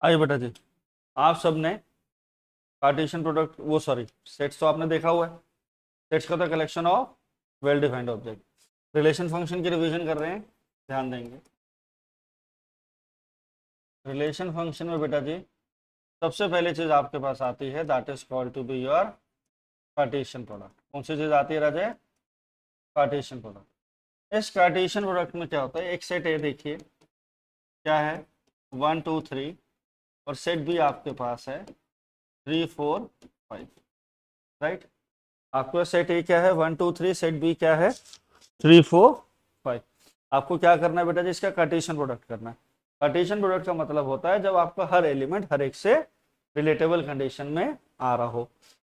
आइए बेटा जी, आप सब ने कार्टेशियन प्रोडक्ट वो सॉरी सेट्स तो आपने देखा हुआ है। सेट्स का था collection of well defined object. Relation function की रिवीजन कर रहे हैं, ध्यान देंगे। रिलेशन फंक्शन में बेटा जी सबसे पहले चीज आपके पास आती है that is called to be your Cartesian product. कौन सी चीज आती है राजे? Cartesian product. इस कार्टेशियन प्रोडक्ट में क्या होता है, एक सेट ए देखिए क्या है, 1 2 3, और सेट बी आपके पास है 3 4 5, राइट। आपका सेट ए क्या है, 1 2 3, सेट बी क्या है 3 4 5। आपको क्या करना है बेटा जी, इसका कार्टेशियन प्रोडक्ट करना है। कार्टेशियन प्रोडक्ट का मतलब होता है जब आपका हर एलिमेंट हर एक से रिलेटेबल कंडीशन में आ रहा हो।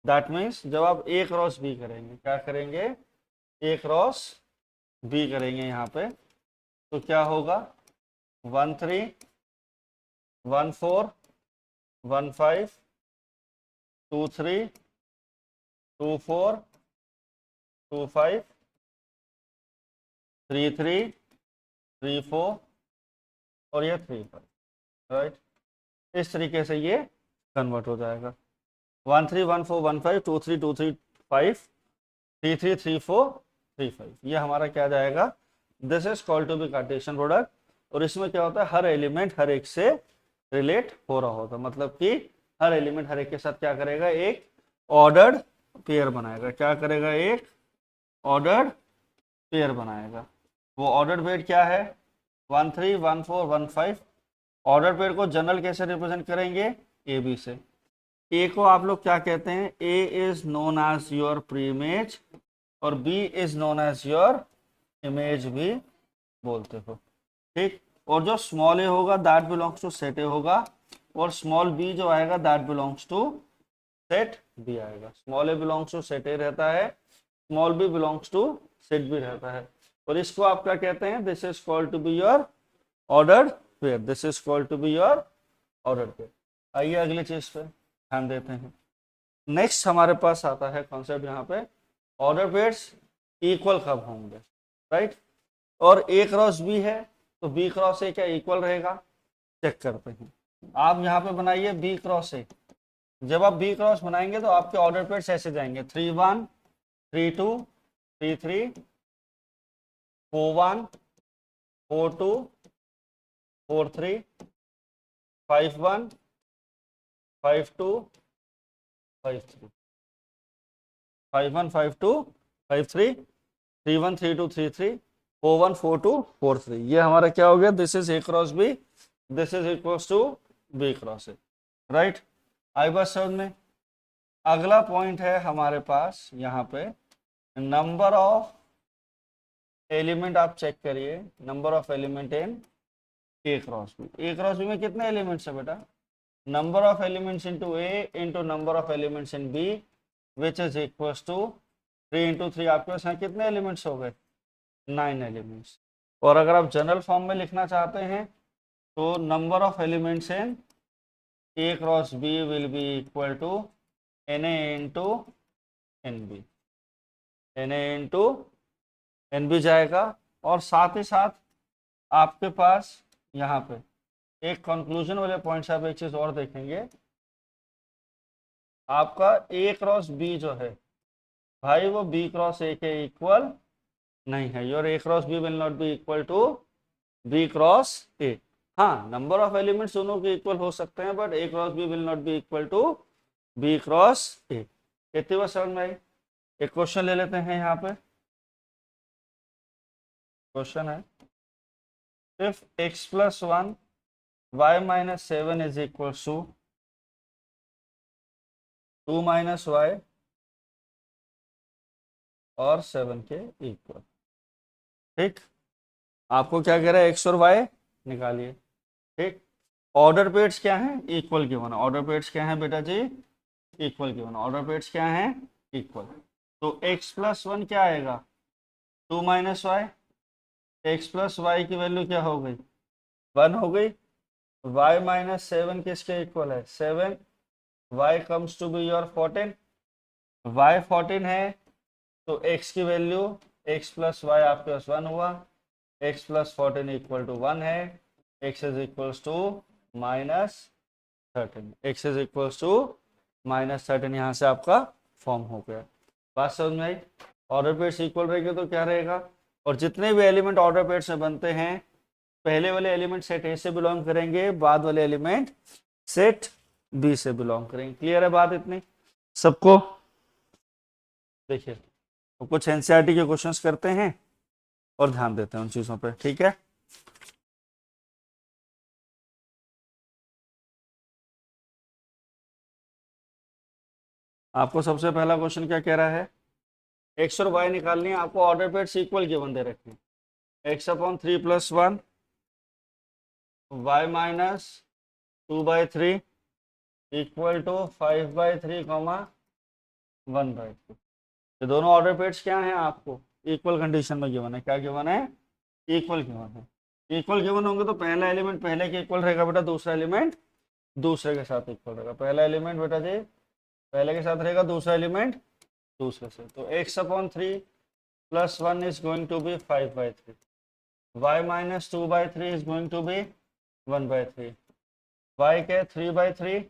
दैट मीन्स जब आप ए क्रॉस बी करेंगे, क्या करेंगे, ए क्रॉस बी करेंगे यहाँ पे, तो क्या होगा 1 3 1 4 1 5 2 3 2 4 2 5 3 3 3 4 और ये 3 5, राइट। इस तरीके से ये कन्वर्ट हो जाएगा 1 3 1 4 1 5 2 3 2 3 5 3 3 3 4 3 5। ये हमारा क्या जाएगा, this is called to be Cartesian product. और इसमें क्या होता है, हर एलिमेंट हर एक से रिलेट हो रहा होगा, मतलब कि हर एलिमेंट हर एक के साथ क्या करेगा, एक ऑर्डर्ड पेयर बनाएगा। क्या करेगा, एक ऑर्डर्ड पेयर बनाएगा। वो ऑर्डर्ड पेयर क्या है, 1 3 1 4 1 5। ऑर्डर पेयर को जनरल कैसे रिप्रेजेंट करेंगे, ए बी से। ए को आप लोग क्या कहते हैं, A is known as your pre image और B is known as your image भी बोलते हो, ठीक। और जो स्मॉल ए होगा that belongs to set A होगा, और स्मॉल बी जो आएगा that belongs to set B आएगा। Small A belongs to set A रहता है, small B belongs to set B रहता है। और इसको आप क्या कहते हैं, this is called to be your ordered pair. This is called to be your ordered pair. आइए अगली चीज पे ध्यान देते हैं। नेक्स्ट हमारे पास आता है कॉन्सेप्ट यहाँ पे, ऑर्डर पेयर्स इक्वल कब होंगे, राइट। और ए क्रॉस बी है तो बी क्रॉस ए क्या इक्वल रहेगा, चेक करते हैं। आप यहाँ पे बनाइए बी क्रॉस ए। जब आप बी क्रॉस बनाएंगे तो आपके ऑर्डर पेयर्स ऐसे जाएंगे 3 1 3 2 3 3 4 1 4 2 4 3 5 1 5 2 5 3 5 1 5 2 5 3 3 1 3 2 3 3 4 1 4 2 4 3। ये हमारा क्या हो गया, this is A cross B, this is equal to B cross A, right. आई बात समझ में। अगला पॉइंट है हमारे पास यहाँ पे, नंबर ऑफ एलिमेंट। आप चेक करिए number of element in A cross b. A cross B में कितने एलिमेंट्स है बेटा, number of elements into a into number of elements in b which is equal to 3 into 3। आपके पास यहाँ कितने elements हो गए, 9 एलिमेंट्स। और अगर आप जनरल फॉर्म में लिखना चाहते हैं तो number of elements in A cross B will be equal to n a into n b, n a into n b जाएगा। और साथ ही साथ आपके पास यहाँ पे एक कंक्लूजन वाले पॉइंट से आप एक चीज और देखेंगे, आपका ए क्रॉस बी जो है भाई वो बी क्रॉस ए के इक्वल नहीं है। Your a cross B will not be equal to B cross a. हाँ, नंबर ऑफ एलिमेंट्स दोनों के इक्वल हो सकते हैं but a cross B will not be equal to B cross a. इतनी बात समझ में आई। एक क्वेश्चन ले लेते हैं यहाँ पे। क्वेश्चन है, if x plus 1 y minus 7 is equal to 2 minus y और 7 के इक्वल, ठीक। आपको क्या कह रहा है, एक्स और वाई निकालिए, ठीक। ऑर्डर पेयर्स क्या हैं, इक्वल गिवन। ऑर्डर पेयर्स क्या हैं बेटा जी, इक्वल गिवन। ऑर्डर पेयर्स क्या हैं, इक्वल। तो x प्लस 1 क्या आएगा, 2 minus y. X plus y की वैल्यू क्या हो गई, 1 हो गई। y माइनस 7 किसके इक्वल है, 7। y comes to be your 14। y 14 है तो x की वैल्यू x प्लस वाई आपके पास 1 हुआ। x प्लस 14 इक्वल टू 1 है, x is equal to minus 13, x is equals to -13, यहाँ से आपका फॉर्म हो गया। बात समझ में आई? ऑर्डर पेड्स इक्वल रहेंगे तो क्या रहेगा, और जितने भी एलिमेंट ऑर्डर पेड्स में बनते हैं, पहले वाले एलिमेंट सेट ए से बिलोंग करेंगे, बाद वाले एलिमेंट सेट बी से बिलोंग करेंगे। क्लियर है बात इतनी सबको? देखिए तो कुछ एनसीईआरटी के क्वेश्चंस करते हैं और ध्यान देते हैं उन चीजों पे, ठीक है? आपको सबसे पहला क्वेश्चन क्या कह रहा है, एक्स और वाई निकालनी है, आपको ऑर्डर पेड्स इक्वल गिवन दे रखे हैं, x upon 3 + 1 y minus 2/3 equal to 5/3, 1/2। ये दोनों ऑर्डर पेड्स क्या हैं, आपको इक्वल कंडीशन में गिवन है। क्या गिवन है? इक्वल गिवन है। इक्वल गिवन होंगे तो पहला एलिमेंट पहले के इक्वल रहेगा बेटा, दूसरा एलिमेंट दूसरे के साथ इक्वल रहेगा। पहला एलिमेंट बेटा जी पहले के साथ रहेगा, दूसरा एलिमेंट दूसरे से। तो x upon 3 + 1 is going to be 5/3, y minus 2/3 is going to be 1/3, y के 3/3,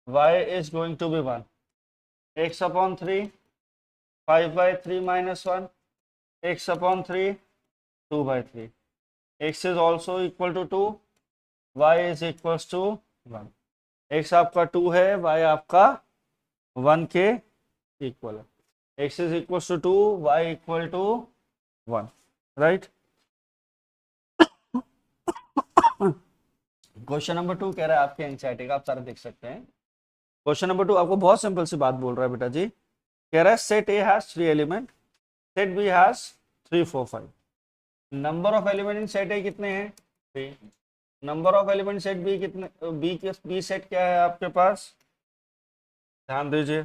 y is going to be 1, x upon 3 5/3 - 1, x upon 3 2/3, x is also equal to 2, y is equals to 1। x आपका 2 है, y आपका 1 के equal है। x is equals to 2, y equal to 1, right? Question number 2 कह रहा है आपके NCERT का, आप सारे देख सकते हैं। क्वेश्चन नंबर 2 आपको बहुत सिंपल सी बात बोल रहा है बेटा जी, कह रहा है set a has 3 element, set b has 3 4 5। Number of element in set a कितने हैं? 3। Number of element set b कितने, बी सेट क्या है आपके पास? ध्यान दीजिए,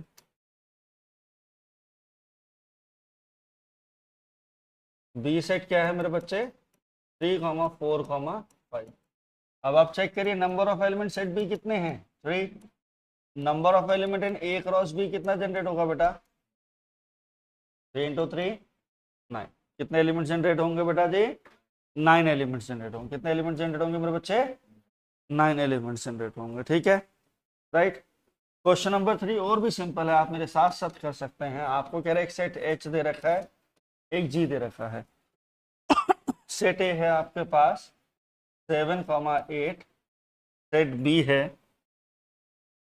बी सेट क्या है मेरे बच्चे? 3, 4, 5। अब आप चेक करिए number of element set b कितने हैं? 3। Number of element in A cross b कितना जनरेट होगा बेटा? 3 × 3 9। कितने एलिमेंट जनरेट होंगे बेटा जी? 9 एलिमेंट्स जनरेट होंगे। कितने एलिमेंट जनरेट होंगे मेरे बच्चे? 9 एलिमेंट्स जनरेट होंगे, ठीक है, राइट? क्वेश्चन नंबर 3 और भी सिंपल है, आप मेरे साथ साथ कर सकते हैं। आपको कह रहे हैं एक सेट एच दे रखा है, एक जी दे रखा है। सेट ए है आपके पास 7, 8, सेट बी है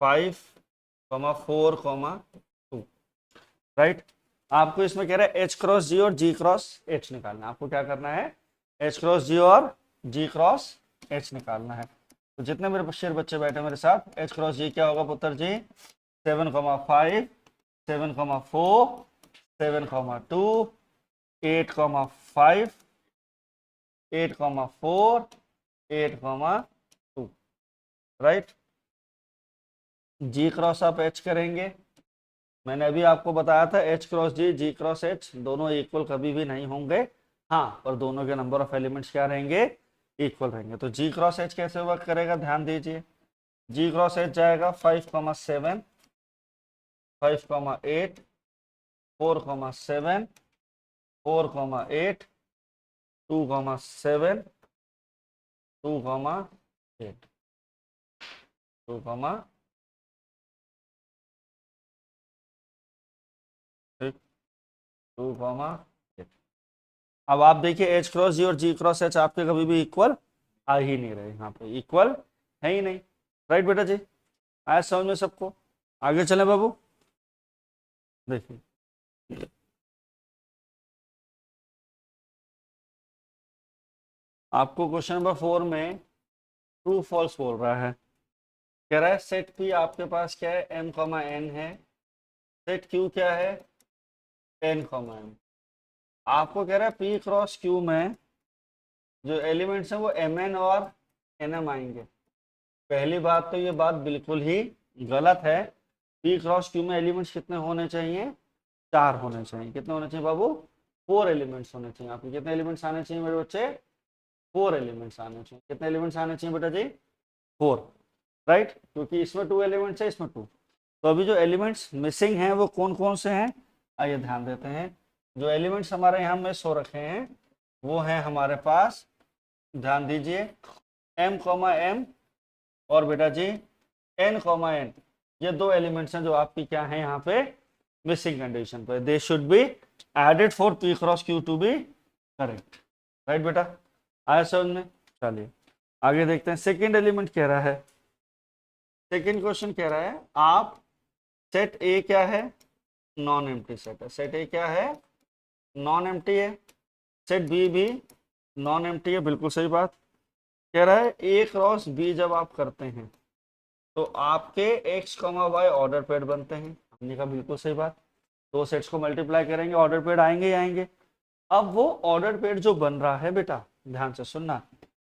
5, 4, 2, राइट? आपको इसमें कह रहा है एच क्रॉस जी और जी क्रॉस एच निकालना। आपको क्या करना है? एच क्रॉस जी और जी क्रॉस एच निकालना है। तो जितने मेरे शेर बच्चे बैठे मेरे साथ, एच क्रॉस जी क्या होगा पुत्र जी? 7, 5, 7, 4, 7, 2, 8, 5, 8, 4, 8, 2, राइट? जी क्रॉस आप एच करेंगे, मैंने अभी आपको बताया था एच क्रॉस जी, जी क्रॉस एच दोनों इक्वल कभी भी नहीं होंगे, हाँ, और दोनों के नंबर ऑफ एलिमेंट्स क्या रहेंगे? इक्वल रहेंगे। तो जी क्रॉस एच कैसे वर्क करेगा? ध्यान दीजिए, जी क्रॉस एच जाएगा 5, 7, 5, 8, 4, 7, 4, 8, 2, 7, 2, 8, 2, 2, 8। अब आप देखिए एच क्रॉस जी और जी क्रॉस एच आपके कभी भी इक्वल आ ही नहीं रहे, यहाँ पे इक्वल है ही नहीं, राइट बेटा जी? आया समझ में सबको? आगे चले बाबू, देखिए आपको क्वेश्चन नंबर 4 में ट्रू फॉल्स बोल रहा है। कह रहा है सेट पी आपके पास क्या है? m, n है। सेट क्यू क्या है? n, n। आपको कह रहा है p क्रॉस q में जो एलिमेंट्स हैं वो mn और nm आएंगे। पहली बात तो ये बात बिल्कुल ही गलत है। p क्रॉस q में एलिमेंट्स कितने होने चाहिए? 4 होने चाहिए। कितने होने चाहिए बाबू? 4 एलिमेंट्स होने चाहिए। आपके कितने एलिमेंट्स आने चाहिए मेरे बच्चे? 4 एलिमेंट्स आने चाहिए। कितने एलिमेंट्स आने चाहिए बेटा जी? 4, राइट? क्योंकि इसमें 2 एलिमेंट्स है, इसमें 2। तो अभी जो एलिमेंट्स मिसिंग हैं वो कौन कौन से हैं? आइए ध्यान देते हैं। जो एलिमेंट्स हमारे यहाँ मिस हो रखे हैं वो हैं हमारे पास, ध्यान दीजिए, m, m और बेटा जी n कॉमा n, ये दो एलिमेंट्स हैं जो आपकी क्या है यहाँ पे मिसिंग कंडीशन पे, they should be added for p cross q to be correct. Right बेटा, आया समझ में? चलिए आगे देखते हैं। सेकेंड एलिमेंट कह रहा है, सेकेंड क्वेश्चन कह रहा है आप सेट ए क्या है, नॉन एम्प्टी सेट है। सेट ए क्या है, नॉन एम्प्टी है। सेट बी भी नॉन एम्प्टी है, बिल्कुल सही बात। कह रहा है ए क्रॉस बी जब आप करते हैं तो आपके x comma y order pair बनते हैं। हमने कहा बिल्कुल सही बात, दो सेट्स को मल्टीप्लाई करेंगे ऑर्डर पेड आएंगे ही आएंगे। अब वो ऑर्डर पेड जो बन रहा है बेटा, ध्यान से सुनना,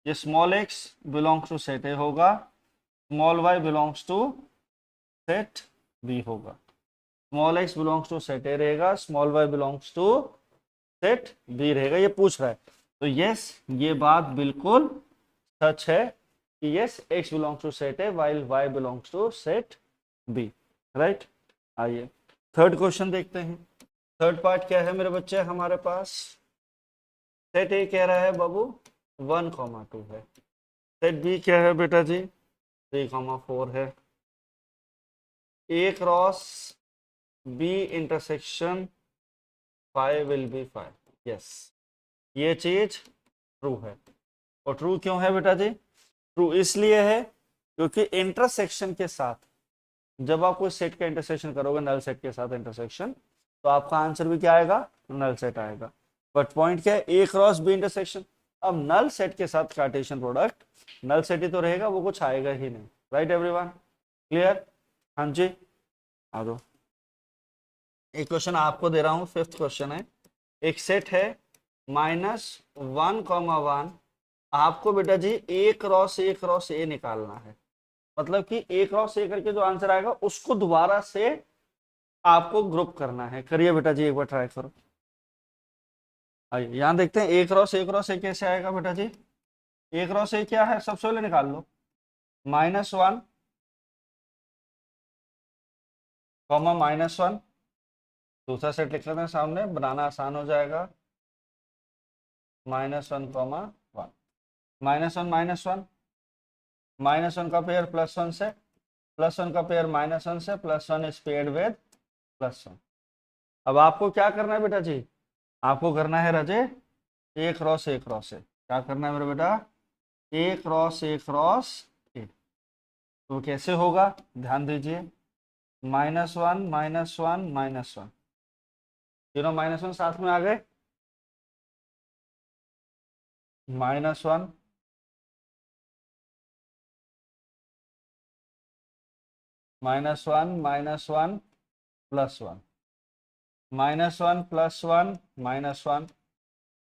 ये small X belongs to set A होगा, small Y belongs to set B होगा। Small X belongs to set A रहेगा, small Y belongs to set B रहेगा। ये पूछ रहा है तो यस, ये बात बिल्कुल सच है कि yes x belongs to set a while y belongs to set b. Right, आइए थर्ड क्वेश्चन देखते हैं। थर्ड पार्ट क्या है मेरे बच्चे हमारे पास, सेट ए कह रहा है बाबू 1,2 है, सेट बी क्या है बेटा जी 3,4 है। A cross B intersection 5 will be 5, yes ये चीज ट्रू है। और ट्रू क्यों है बेटा जी, ट्रू इसलिए है क्योंकि इंटरसेक्शन के साथ जब आप कोई सेट का इंटरसेक्शन करोगे नल सेट के साथ इंटरसेक्शन, तो आपका आंसर भी क्या आएगा, नल सेट आएगा। बट पॉइंट क्या है, ए क्रॉस बी इंटरसेक्शन, अब नल सेट के साथ कार्टेशियन प्रोडक्ट नल सेट ही तो रहेगा, वो कुछ आएगा ही नहीं। Right everyone, clear? हाँ जी, आ दो। एक क्वेश्चन आपको दे रहा हूं, फिफ्थ क्वेश्चन है। एक सेट है -1,1, आपको बेटा जी ए क्रॉस ए निकालना है। मतलब कि ए क्रॉस ए करके जो आंसर आएगा उसको दोबारा से आपको ग्रुप करना है। करिए बेटा जी, एक बार ट्राई करो। आइए यहां देखते हैं ए क्रॉस ए कैसे आएगा बेटा जी। ए क्रॉस ए क्या है, सबसे पहले निकाल लो, -1, -1, दूसरा सेट लिख लेते हैं सामने, बनाना आसान हो जाएगा। -1, -1, -1 का पेयर +1 से, +1 का पेयर -1 से, +1 इज पेयर्ड विद +1। अब आपको क्या करना है बेटा जी, आपको करना है राजे ए क्रॉस ए। क्या करना है मेरे बेटा, ए क्रॉस ए। तो कैसे होगा, ध्यान दीजिए, -1, -1, -1, तीनों -1 साथ में आ गए, -1, -1, -1, +1, -1, +1, -1,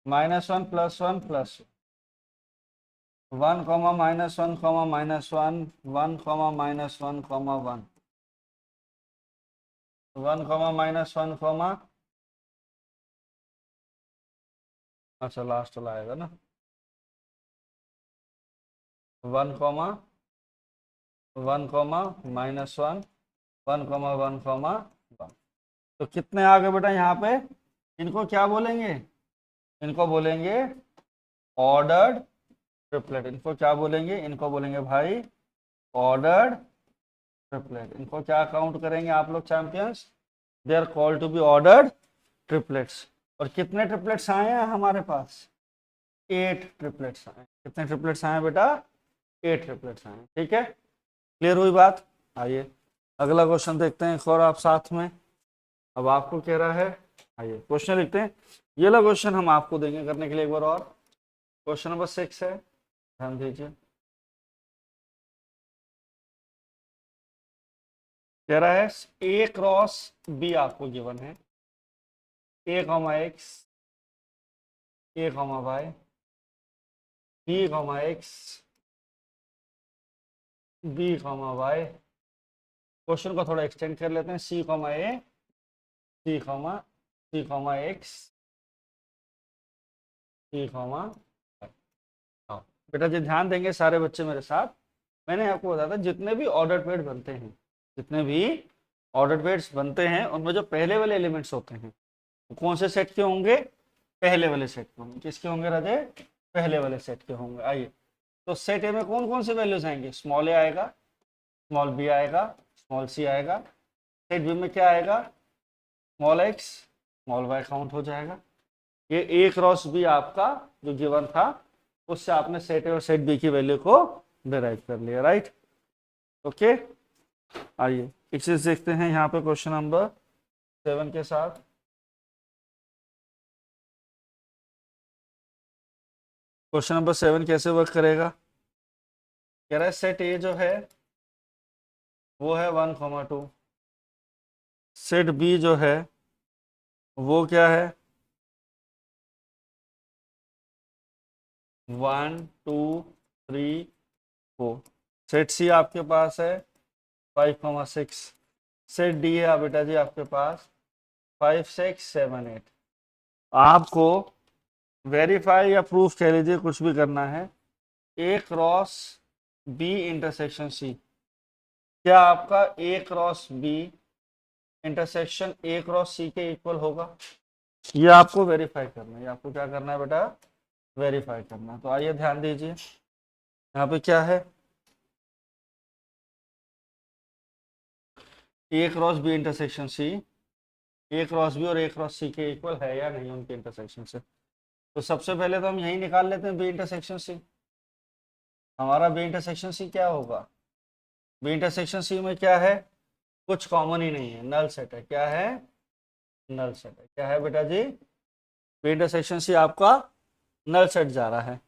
-1, +1, +1, 1, -1, -1, -1, 1, -1, 1, 1, -1, अच्छा लास्ट वाला आएगा ना, 1, -1, -1, 1, 1, 1। तो कितने आ गए बेटा यहाँ पे, इनको क्या बोलेंगे, इनको बोलेंगे ऑर्डर्ड ट्रिपलेट। इनको क्या बोलेंगे, इनको बोलेंगे भाई ऑर्डर्ड ट्रिपलेट। इनको क्या काउंट करेंगे आप लोग champions, they are called to be ordered triplets. और कितने ट्रिपलेट्स आए हैं हमारे पास, 8 ट्रिपलेट्स आए। कितने ट्रिपलेट्स आए बेटा, 8 ट्रिपलेट्स आए। ठीक है, क्लियर हुई बात? आइए अगला क्वेश्चन देखते हैं एक और आप साथ में। अब आपको कह रहा है, आइए क्वेश्चन लिखते हैं। ये वाला क्वेश्चन हम आपको देंगे करने के लिए एक बार और। क्वेश्चन नंबर 6 है, ध्यान दीजिए। कह रहा है ए क्रॉस बी आपको गिवन है, A comma X, A comma Y, B comma X, B comma Y. Question को थोड़ा एक्सटेंड कर लेते हैं, C comma A, C comma X, C comma. बेटा जी ध्यान देंगे सारे बच्चे मेरे साथ। मैंने आपको बताया था जितने भी ऑर्डर पेड बनते हैं, जितने भी ऑर्डर पेड्स बनते हैं उनमें जो पहले वाले एलिमेंट्स होते हैं वो कौन से सेट के होंगे, पहले वाले सेट के होंगे। किसके होंगे राजे, पहले वाले सेट के होंगे। आइए तो सेट ए में कौन कौन से वैल्यूज आएंगे, स्मॉल ए आएगा, स्मॉल बी आएगा, स्मॉल सी आएगा, सेट बी में क्या आएगा, small x small y count हो जाएगा। ये ए क्रॉस बी आपका जो गिवन था उससे आपने सेट ए और सेट बी की वैल्यू को डिराइव कर लिया, राइट। ओके, आइए एक चीज देखते हैं यहाँ पे क्वेश्चन नंबर 7 के साथ। क्वेश्चन नंबर 7 कैसे वर्क करेगा, कह रहा है सेट ए जो है वो है 1,2, सेट बी जो है वो क्या है 1 2 3 4, सेट सी आपके पास है 5,6, सेट डी है बेटा जी आपके पास 5 6 7 8। आपको वेरीफाई या प्रूफ कह लीजिए, कुछ भी करना है, A cross B intersection C, क्या आपका A cross B intersection A cross C के इक्वल होगा, ये आपको वेरीफाई करना है। ये आपको क्या करना है बेटा, वेरीफाई करना है। तो आइए ध्यान दीजिए यहाँ पे क्या है, A cross B intersection C, A cross B और ए क्रॉस सी के इक्वल है या नहीं उनके इंटरसेक्शन से। तो सबसे पहले तो हम यही निकाल लेते हैं बी इंटरसेक्शन सी। हमारा बी इंटरसेक्शन सी क्या होगा, बी इंटरसेक्शन सी में क्या है, कुछ कॉमन ही नहीं है, नल सेट है। क्या है, नल सेट है। क्या है बेटा जी, बी इंटरसेक्शन सी आपका नल सेट जा रहा है।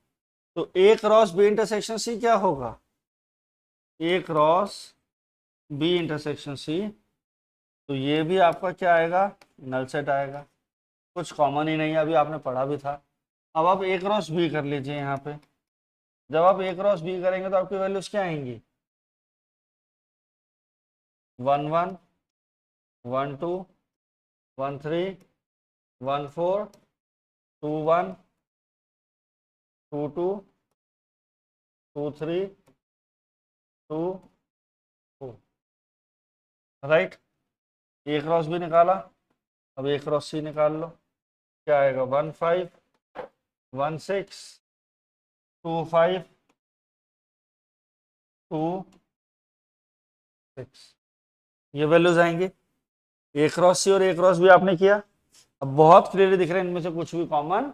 तो ए क्रॉस बी इंटरसेक्शन सी क्या होगा, ए क्रॉस बी इंटरसेक्शन सी, तो ये भी आपका क्या आएगा, नल सेट आएगा। कुछ कॉमन ही नहीं है, अभी आपने पढ़ा भी था। अब आप ए क्रॉस बी कर लीजिए यहाँ पे। जब आप ए क्रॉस बी करेंगे तो आपकी वैल्यूज क्या आएंगी, 1 1 1 2 1 3 1 4 2 1 2 2 2 3 2 4, राइट। ए क्रॉस बी निकाला, अब ए क्रॉस सी निकाल लो। क्या आएगा, 1 5 1 6 2 5 2 6, ये वैल्यूज आएंगी। ए क्रॉस सी और ए क्रॉस बी आपने किया, अब बहुत क्लियरली दिख रहा है इनमें से कुछ भी कॉमन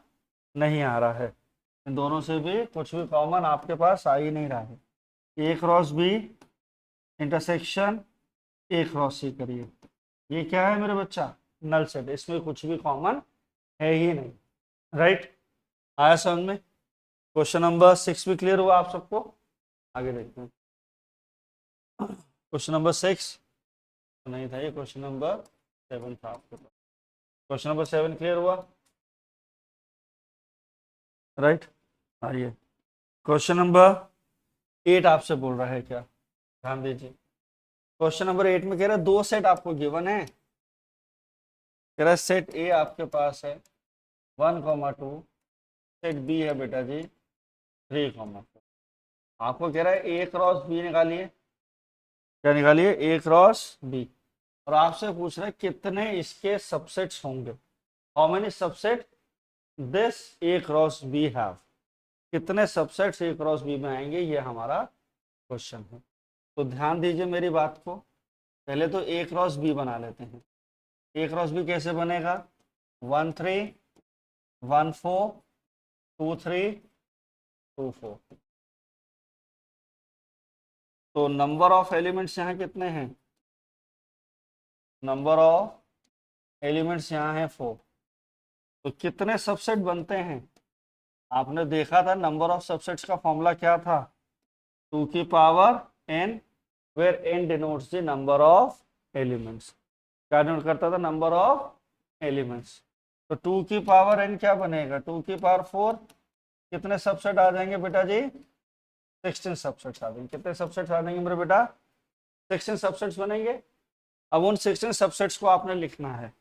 नहीं आ रहा है। इन दोनों से भी कुछ भी कॉमन आपके पास आ ही नहीं रहा है। A cross B intersection A cross C करिए, ये क्या है मेरे बच्चा, नल सेट, इसमें कुछ भी कॉमन है ही नहीं, राइट। आया समझ में। क्वेश्चन नंबर 6 भी क्लियर हुआ आप सबको, आगे देखते हैं। क्वेश्चन नंबर 6 नहीं था, ये क्वेश्चन नंबर 7 था आपके पास। क्वेश्चन नंबर 7 क्लियर हुआ, राइट। आइए क्वेश्चन नंबर 8 आपसे बोल रहा है क्या, ध्यान दीजिए। क्वेश्चन नंबर 8 में कह रहा है दो सेट आपको गिवन है, कह रहा है सेट ए आपके पास है 1,2, सेट बी है बेटा जी 3,4। आपको कह रहा है ए क्रॉस बी निकालिए, क्या निकालिए, ए क्रॉस बी, और आपसे पूछ रहा है कितने इसके सबसेट्स होंगे, how many subset this a cross b have, कितने सबसेट्स ए क्रॉस बी में आएंगे, ये हमारा क्वेश्चन है। तो ध्यान दीजिए मेरी बात को, पहले तो ए क्रॉस बी बना लेते हैं। ए क्रॉस बी कैसे बनेगा, 1 3 1 4 2 3 2 4। तो नंबर ऑफ एलिमेंट्स यहाँ कितने हैं, नंबर ऑफ एलिमेंट्स यहाँ है 4। तो कितने सबसेट बनते हैं, आपने देखा था नंबर ऑफ सबसेट्स का फॉर्मूला क्या था, 2 की power n, where n denotes the number of elements. क्या डिनोट करता था, नंबर ऑफ एलिमेंट्स। तो 2 की पावर n क्या बनेगा, 2 की पावर 4, कितने सबसेट आ जाएंगे बेटा जी, 16 सबसेट्स आ जाएंगे। कितने सबसेट्स आ जाएंगे मेरे बेटा, 16 सबसेट्स बनेंगे। अब उन 16 सबसेट्स को आपने लिखना है,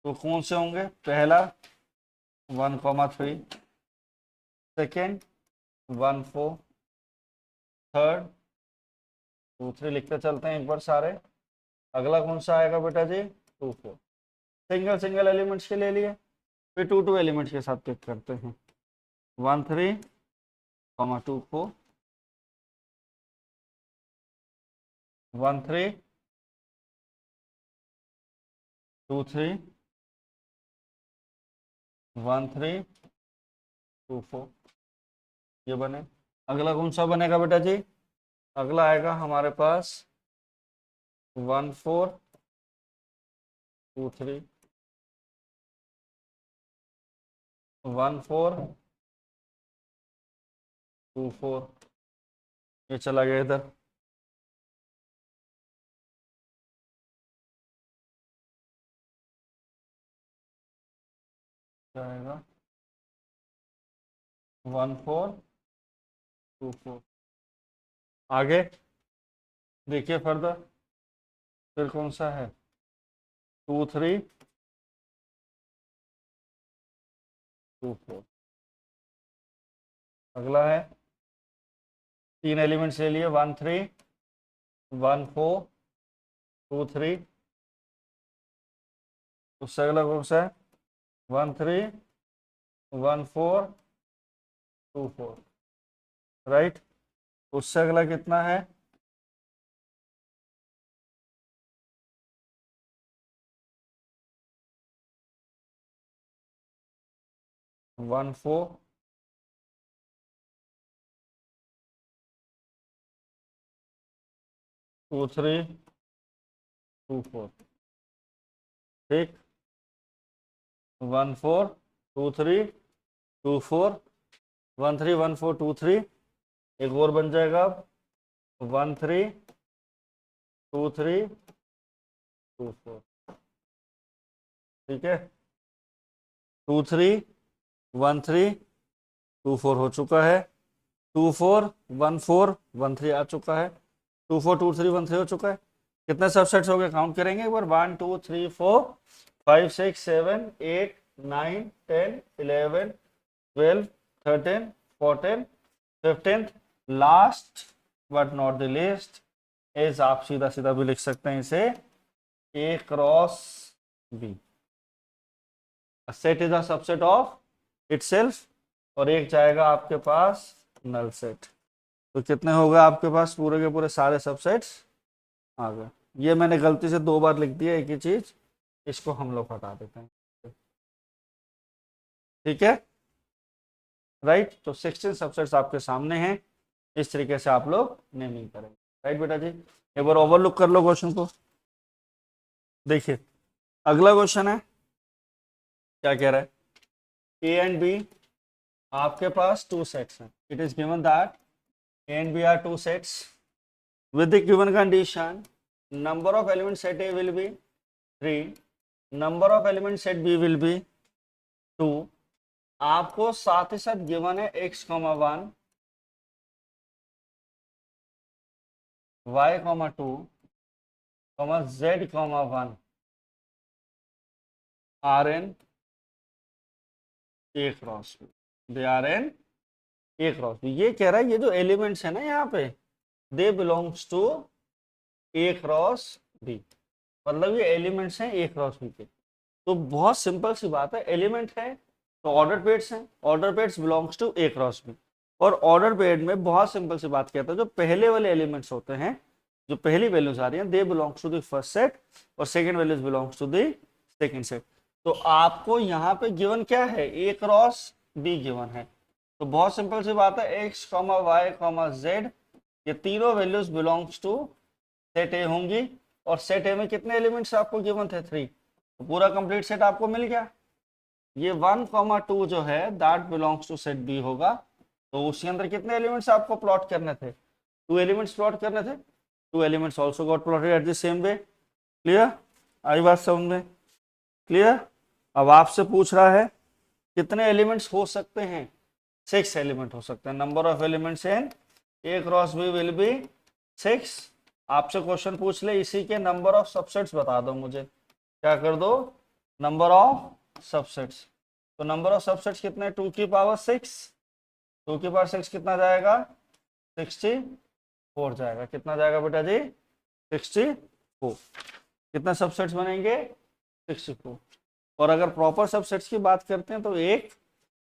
तो कौन से होंगे, पहला 1,3, सेकेंड 1 4, थर्ड 2 3, लिखते चलते हैं एक बार सारे। अगला कौन सा आएगा बेटा जी, 2 4, सिंगल सिंगल एलिमेंट्स के ले लिए, फिर 2 2 एलिमेंट्स के साथ पिक करते हैं, 1 3, 2 4, 13 23 13 24 ये बने। अगला कौन सा बनेगा बेटा जी? अगला आएगा हमारे पास 1423 1424 ये चला गया इधर। जाएगा 1424 आगे देखिए फर्दर, फिर कौन सा है? 2324 अगला है, तीन एलिमेंट्स ले लिए 13 14 23 उससे अगला कौन सा है? 13 14 24 राइट। उससे अगला कितना है? 14 23 24 ठीक। 14 23 24 13 14 23 एक और बन जाएगा 13 23 24 ठीक है। 23 13 24 हो चुका है। 24 14 13 आ चुका है। 24 23 13 हो चुका है। कितने सबसेट्स हो गए काउंट करेंगे एक बार। 1 2 3 4 5 6 7 8 9 10 11 12 13 14 15 last but not the least is, आप सीधा सीधा भी लिख सकते हैं इसे, A cross B। Set is a subset of itself और एक जाएगा आपके पास नल सेट। तो कितने हो गए आपके पास? पूरे के पूरे सारे सबसेट्स आ गए। ये मैंने गलती से 2 बार लिख दिया एक ही चीज, इसको हम लोग हटा देते हैं ठीक है राइट। तो 16 सबसेट्स आपके सामने हैं, इस तरीके से आप लोग नेमिंग करेंगे राइट बेटा जी। एक बार ओवरलुक कर लो क्वेश्चन को। देखिए अगला क्वेश्चन है, क्या कह रहा है? ए एंड बी आपके पास 2 सेट्स हैं। It is given that a and b are 2 sets with the given condition number of elements set A will be 3, number of elements set B will be 2। आपको साथ ही साथ गिवन है x, 1 y, 2 z, 1 are n a cross b, they are n a cross b. ये कह रहा है ये जो एलिमेंट्स है ना यहाँ पे, they belongs to A cross b, मतलब ये एलिमेंट्स हैं ए क्रॉस बी के। तो बहुत सिंपल सी बात है, एलिमेंट है तो ऑर्डर पेड्स हैं, order pairs belongs to A cross B. और ऑर्डर पेड में बहुत सिंपल सी बात कहता है, जो पहले वाले एलिमेंट्स होते हैं, जो पहली वैल्यूज आ रही हैं, they belongs to the first set और second values belongs to the second set. तो आपको यहाँ पे गिवन क्या है? ए क्रॉस बी गिवन है। तो बहुत सिंपल सी बात है, एक्स, वाई, जेड, ये तीनों values belongs to set A होंगी। और सेट ए में कितने एलिमेंट्स आपको गिवन थे? 3। तो पूरा कंप्लीट सेट आपको मिल गया। ये 1, 2 जो है that belongs to set B होगा। तो उसके अंदर कितने एलिमेंट्स आपको प्लॉट करने थे? 2 एलिमेंट्स प्लॉट करने थे। 2 elements also got plotted at the same way. Clear? आई बात समझ में? क्लियर? अब आपसे पूछ रहा है कितने एलिमेंट्स हो सकते हैं? 6 एलिमेंट हो सकते हैं। Number of elements in A cross B will be 6। आपसे क्वेश्चन पूछ ले इसी के नंबर ऑफ सबसेट्स बता दो मुझे। क्या कर दो? Number of subsets. तो नंबर ऑफ सबसेट्स कितने? 2 की पावर 6। 2 की पावर 6 कितना जाएगा? 64 जाएगा। कितना जाएगा बेटा जी? 64। कितने सबसेट्स बनेंगे? 64। और अगर प्रॉपर सबसेट्स की बात करते हैं तो एक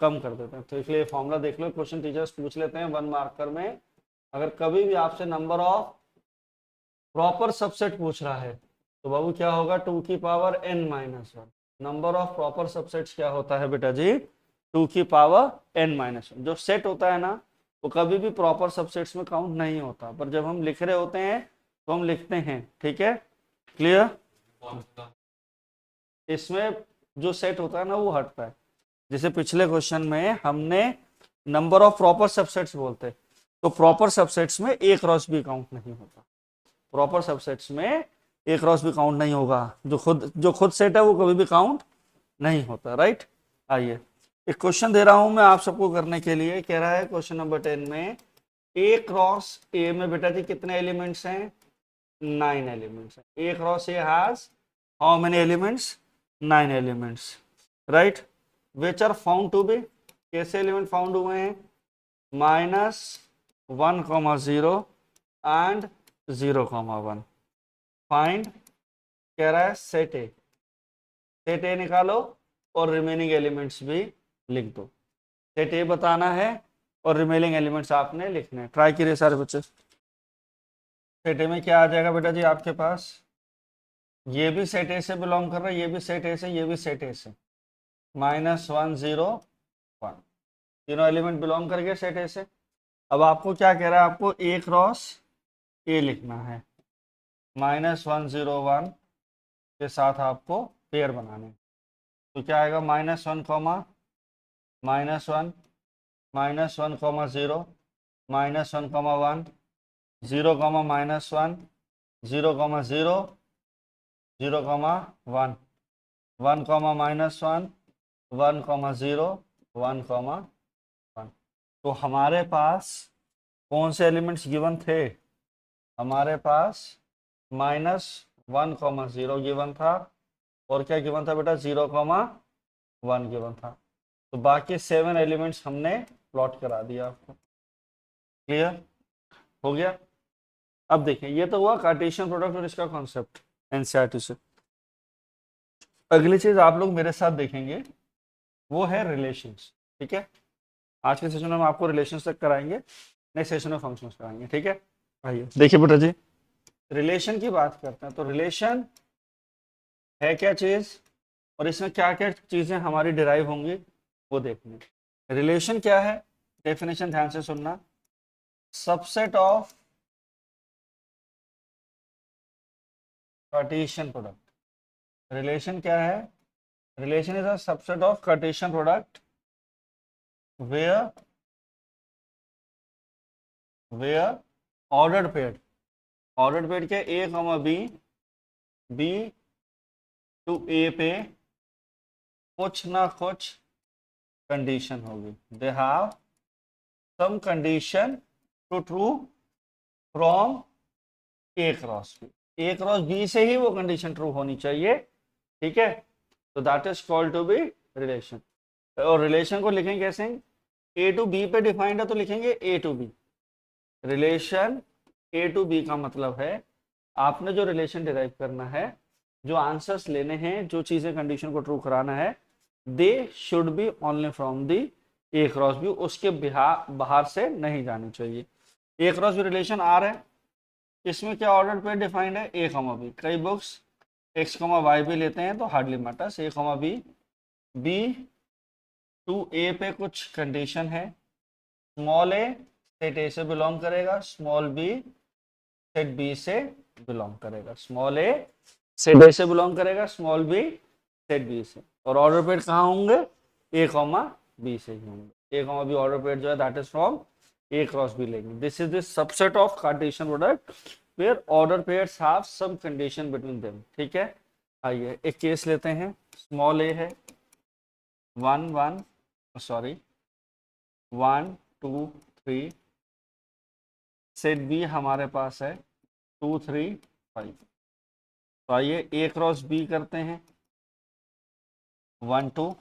कम कर देते हैं। तो इसलिए फॉर्मूला देख लो, क्वेश्चन टीचर्स पूछ लेते हैं 1 मार्कर में। अगर कभी भी आपसे नंबर ऑफ प्रॉपर सबसेट पूछ रहा है तो बाबू क्या होगा 2 की power n minus one. Number of proper subsets क्या होता है बेटा जी 2 की पावर n माइनस वन। जो सेट होता है ना वो कभी भी प्रॉपर सबसेट्स में काउंट नहीं होता, पर जब हम लिख रहे होते हैं तो हम लिखते हैं। ठीक है, क्लियर। इसमें जो सेट होता है ना वो हटता है। जैसे पिछले क्वेश्चन में हमने नंबर ऑफ प्रॉपर सबसेट्स बोलते, तो प्रॉपर सबसेट्स में ए क्रॉस बी काउंट नहीं होता। प्रॉपर सबसेट्स में ए क्रॉस भी काउंट नहीं होगा। जो खुद सेट है वो कभी भी काउंट नहीं होता। राइट, आइए एक क्वेश्चन दे रहा हूं मैं आप सबको करने के लिए। कह रहा है क्वेश्चन नंबर 10 में ए क्रॉस ए में बेटा जी कितने एलिमेंट्स हैं 9 एलिमेंट्स हैं। A cross A has how many elements 9 elements. Right, which are found to be, कैसे एलिमेंट फाउंड हुए हैं -1,0 एंड 0,1। फाइंड कह रहा है सेट ए, सेट ए निकालो और रिमेनिंग एलिमेंट्स भी लिख दो। सेट ए बताना है और रिमेनिंग एलिमेंट्स आपने लिखने हैं। ट्राई करिए सारे बच्चे। सेट ए में क्या आ जाएगा बेटा जी आपके पास, ये भी सेट ए से बिलोंग कर रहा है, ये भी सेट ए से, ये भी सेट ए से। -1 0 1 तीनों एलिमेंट बिलोंग कर गए सेट ए से। अब आपको क्या कह रहा है, आपको ए क्रॉस ए लिखना है। -1 0 1 के साथ आपको पेयर बनाने, तो क्या आएगा -1, -1, -1, -1, -1, -1, -1, 0, -1, 1, 0, -1, 0, 0, 0, 1, 1, -1, 1, 0, 1, 1। तो हमारे पास कौन से एलिमेंट्स गिवन थे, हमारे पास -1, 0 गिवन था और क्या गिवन था बेटा 0, 1 गिवन था। तो बाकी 7 एलिमेंट्स हमने प्लॉट करा दिया आपको। क्लियर हो गया। अब देखिए ये तो हुआ कार्टेशियन प्रोडक्ट और इसका कॉन्सेप्ट एनसीईआरटी से। अगली चीज आप लोग मेरे साथ देखेंगे वो है रिलेशंस। ठीक है, आज के सेशन में हम आपको रिलेशंस तक कराएंगे, नेक्स्ट सेशन में फंक्शंस कराएंगे। ठीक है, आइए देखिए बेटा जी रिलेशन की बात करते हैं। तो रिलेशन है क्या चीज और इसमें क्या क्या चीजें हमारी डिराइव होंगी वो देखने। रिलेशन क्या है, डेफिनेशन ध्यान से सुनना। Subset of Cartesian product. Relation क्या है, relation is a subset of Cartesian product where ordered paired के a, b टू a पे कुछ ना कुछ कंडीशन होगी। They have some condition to true from a cross b। a cross b से ही वो कंडीशन ट्रू होनी चाहिए। ठीक है, तो that is called to B relation. और रिलेशन को लिखेंगे कैसे, ए टू बी पे डिफाइंड है तो लिखेंगे A to B. Relation A to B का मतलब है आपने जो रिलेशन डिराइव करना है, जो आंसर्स लेने हैं, जो चीजें कंडीशन को ट्रू कराना है, they should be only from the A cross B, उसके बाहर से नहीं जानी चाहिए। A cross B relation R है, इसमें क्या ऑर्डर पे डिफाइंड है ए कॉमा बी। कई बुक्स एक्स कॉमा वाई भी लेते हैं तो hardly matters, A comma B. B to A पे कुछ कंडीशन है। स्मॉल ए सेट ए से बिलोंग करेगा, स्मॉल बी सेट बी से बिलोंग करेगा। स्मॉल ए सेट ए से बिलोंग करेगा, स्मॉल बी सेट बी से। और ऑर्डर पेड कहाँ होंगे, ए कॉमा बी से ही होंगे। A comma B order pair जो है that is from A cross B लेंगे। This is the subset of Cartesian product where order pairs have some condition between them. ठीक है, आइए एक केस लेते हैं। स्मॉल ए है 1 2 3, सेट बी हमारे पास है 2 3 5। तो आइए ए क्रॉस बी करते हैं। 1 2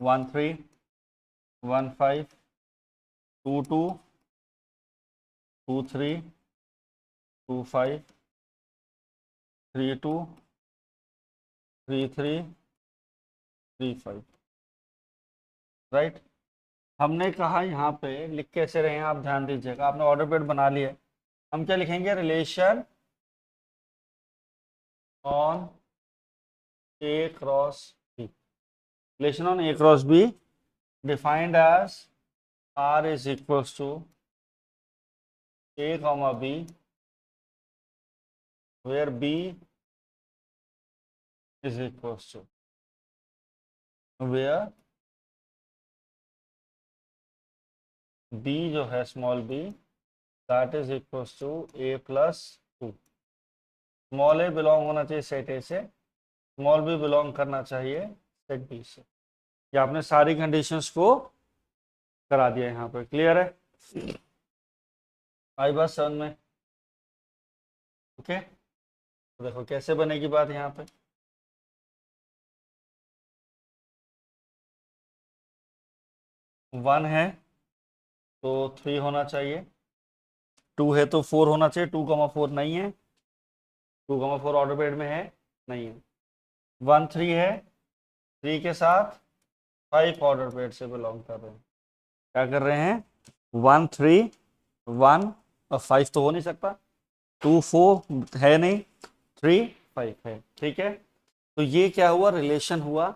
1 3 1 5 2 2 2 3 2 5 3 2 3 3 3 5। राइट, हमने कहा यहाँ पे लिख कैसे रहे हैं आप ध्यान दीजिएगा। आपने ऑर्डर पेड बना लिया, हम क्या लिखेंगे, relation on A cross B. Relation on A cross B defined as R is equals to A comma B, where B is equals to where B जो है small b that is equals to A plus 2. Small a belong होना चाहिए set A से, small b belong करना चाहिए set B से. ये आपने सारी कंडीशंस को करा दिया यहाँ पर. क्लियर है? आई बात समझ में? ओके, तो देखो कैसे बनेगी बात. यहाँ पे 1 है तो 3 होना चाहिए, 2 है तो 4 होना चाहिए. 2,4 नहीं है, 2,4 ऑर्डर पेड में है नहीं है. 1 3 है, 3 के साथ 5 ऑर्डर पेड से बिलोंग कर रहे हैं. क्या कर रहे हैं? 1 3 1 और 5 तो हो नहीं सकता, 2 4 है नहीं, 3 5 है. ठीक है, तो ये क्या हुआ? रिलेशन हुआ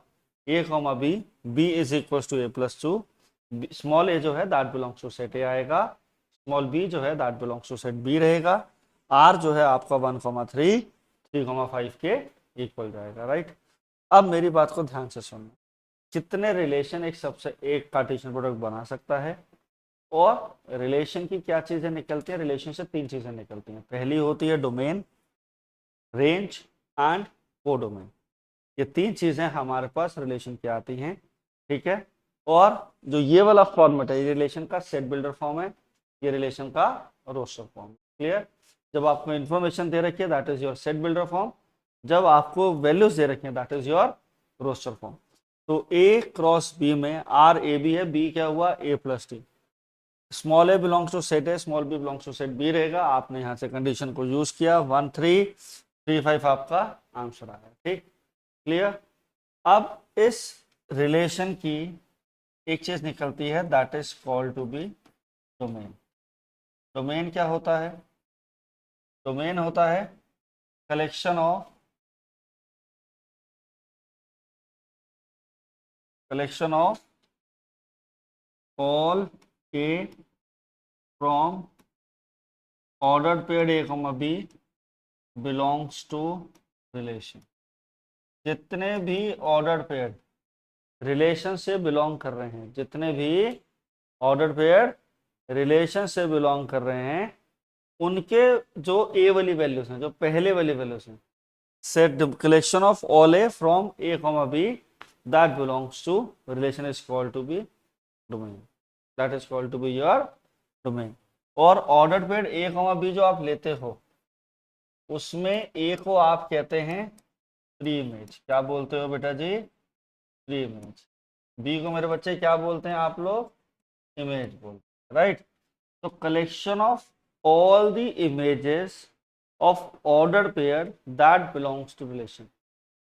A comma B, B is equal to A plus 2. Small a जो है that belongs to set A आएगा, स्मॉल b जो है that belongs to set B रहेगा. R जो है आपका 1,3 3,5 के इक्वल जाएगा. राइट, अब मेरी बात को ध्यान से सुनना. कितने रिलेशन एक सबसे एक कार्टेशियन प्रोडक्ट बना सकता है? और रिलेशन की क्या चीजें निकलती हैं? रिलेशन से 3 चीजें निकलती हैं. पहली होती है डोमेन, रेंज एंड कोडोमेन. ये 3 चीजें हमारे पास रिलेशन की आती हैं. ठीक है, और जो ये वाला फॉर्मेट है ये रिलेशन का सेट बिल्डर फॉर्म है, ये रिलेशन का रोस्टर फॉर्म. क्लियर? जब आपको इंफॉर्मेशन दे रखी है that is your set builder form, जब आपको वैल्यूज दे रखी है that is your roster form. तो A क्रॉस B में R A B है, B क्या हुआ? A plus T. Small a belongs to set A, small b belongs to set B रहेगा. आपने यहाँ से कंडीशन को यूज किया, 1 3 3 5 आपका आंसर आया. ठीक, क्लियर? अब इस रिलेशन की एक चीज निकलती है that is called to be domain. Domain क्या होता है? डोमेन होता है collection of all A from ordered pair A comma B belongs to relation. जितने भी ऑर्डर्ड पेयर रिलेशन से बिलोंग कर रहे हैं, जितने भी ऑर्डर पेयर रिलेशन से बिलोंग कर रहे हैं, उनके जो A वाली वैल्यूज हैं, जो पहले वाली वैल्यूज हैं, set collection of all A from A comma B that belongs to relation is called to be domain. That is called to be your domain. और order pair A comma B जो आप लेते हो उसमें A को आप कहते हैं प्री इमेज. क्या बोलते हो बेटा जी? Pre image. B को मेरे बच्चे क्या बोलते हैं आप लोग? इमेज बोलते हैं. राइट, तो collection of all the images of order pair that belongs to relation.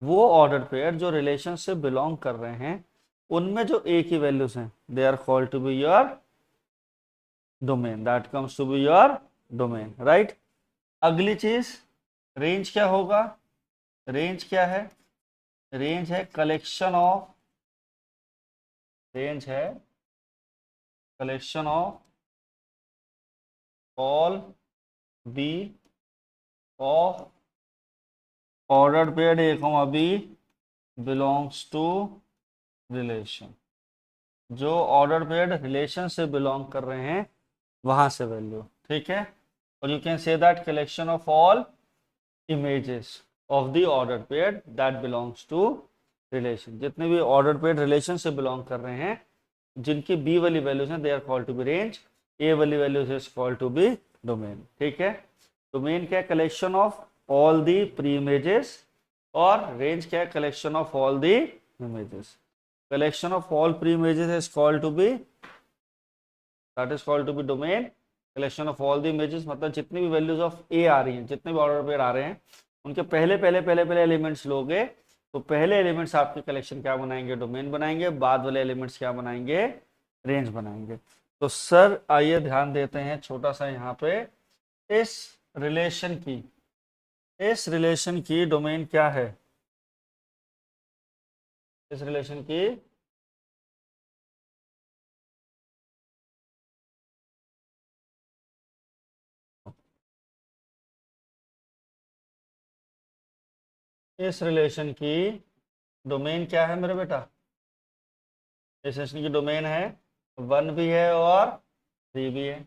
वो ऑर्डर पेयर जो रिलेशन से बिलोंग कर रहे हैं उनमें जो A की वैल्यूज हैं they are called to be your domain. That comes to be your domain. Right, अगली चीज रेंज क्या होगा? रेंज क्या है? रेंज है collection of all B of ordered paired A comma B belongs to relation. जो order paired relation से belong कर रहे हैं वहां से वैल्यू. ठीक है, और you can say that collection of all images of the order paired that belongs to relation. जितने भी ऑर्डर पेयर्ड रिलेशन से बिलोंग कर रहे हैं, जिनकी B वाली वैल्यूज हैं, they are called to be range. A वाली values is called to be domain. ठीक है, डोमेन क्या है? Collection of all the pre images. और रेंज क्या है? Collection of all the images. Collection of all pre images is called to be, that is called to be domain. Collection of all the images मतलब जितनी भी values of A आ रही हैं, जितने भी ऑर्डर पेयर आ रहे हैं, उनके पहले एलिमेंट्स लोगे तो पहले एलिमेंट्स आपके कलेक्शन क्या बनाएंगे? डोमेन बनाएंगे. बाद वाले एलिमेंट्स क्या बनाएंगे? रेंज बनाएंगे. तो सर आइए ध्यान देते हैं छोटा सा यहाँ पे इस रिलेशन की इस रिलेशन की डोमेन क्या है? इस रिलेशन की इस रिलेशन की डोमेन क्या है मेरे बेटा? इस रिलेशन की डोमेन है 1 भी है और 3 भी है।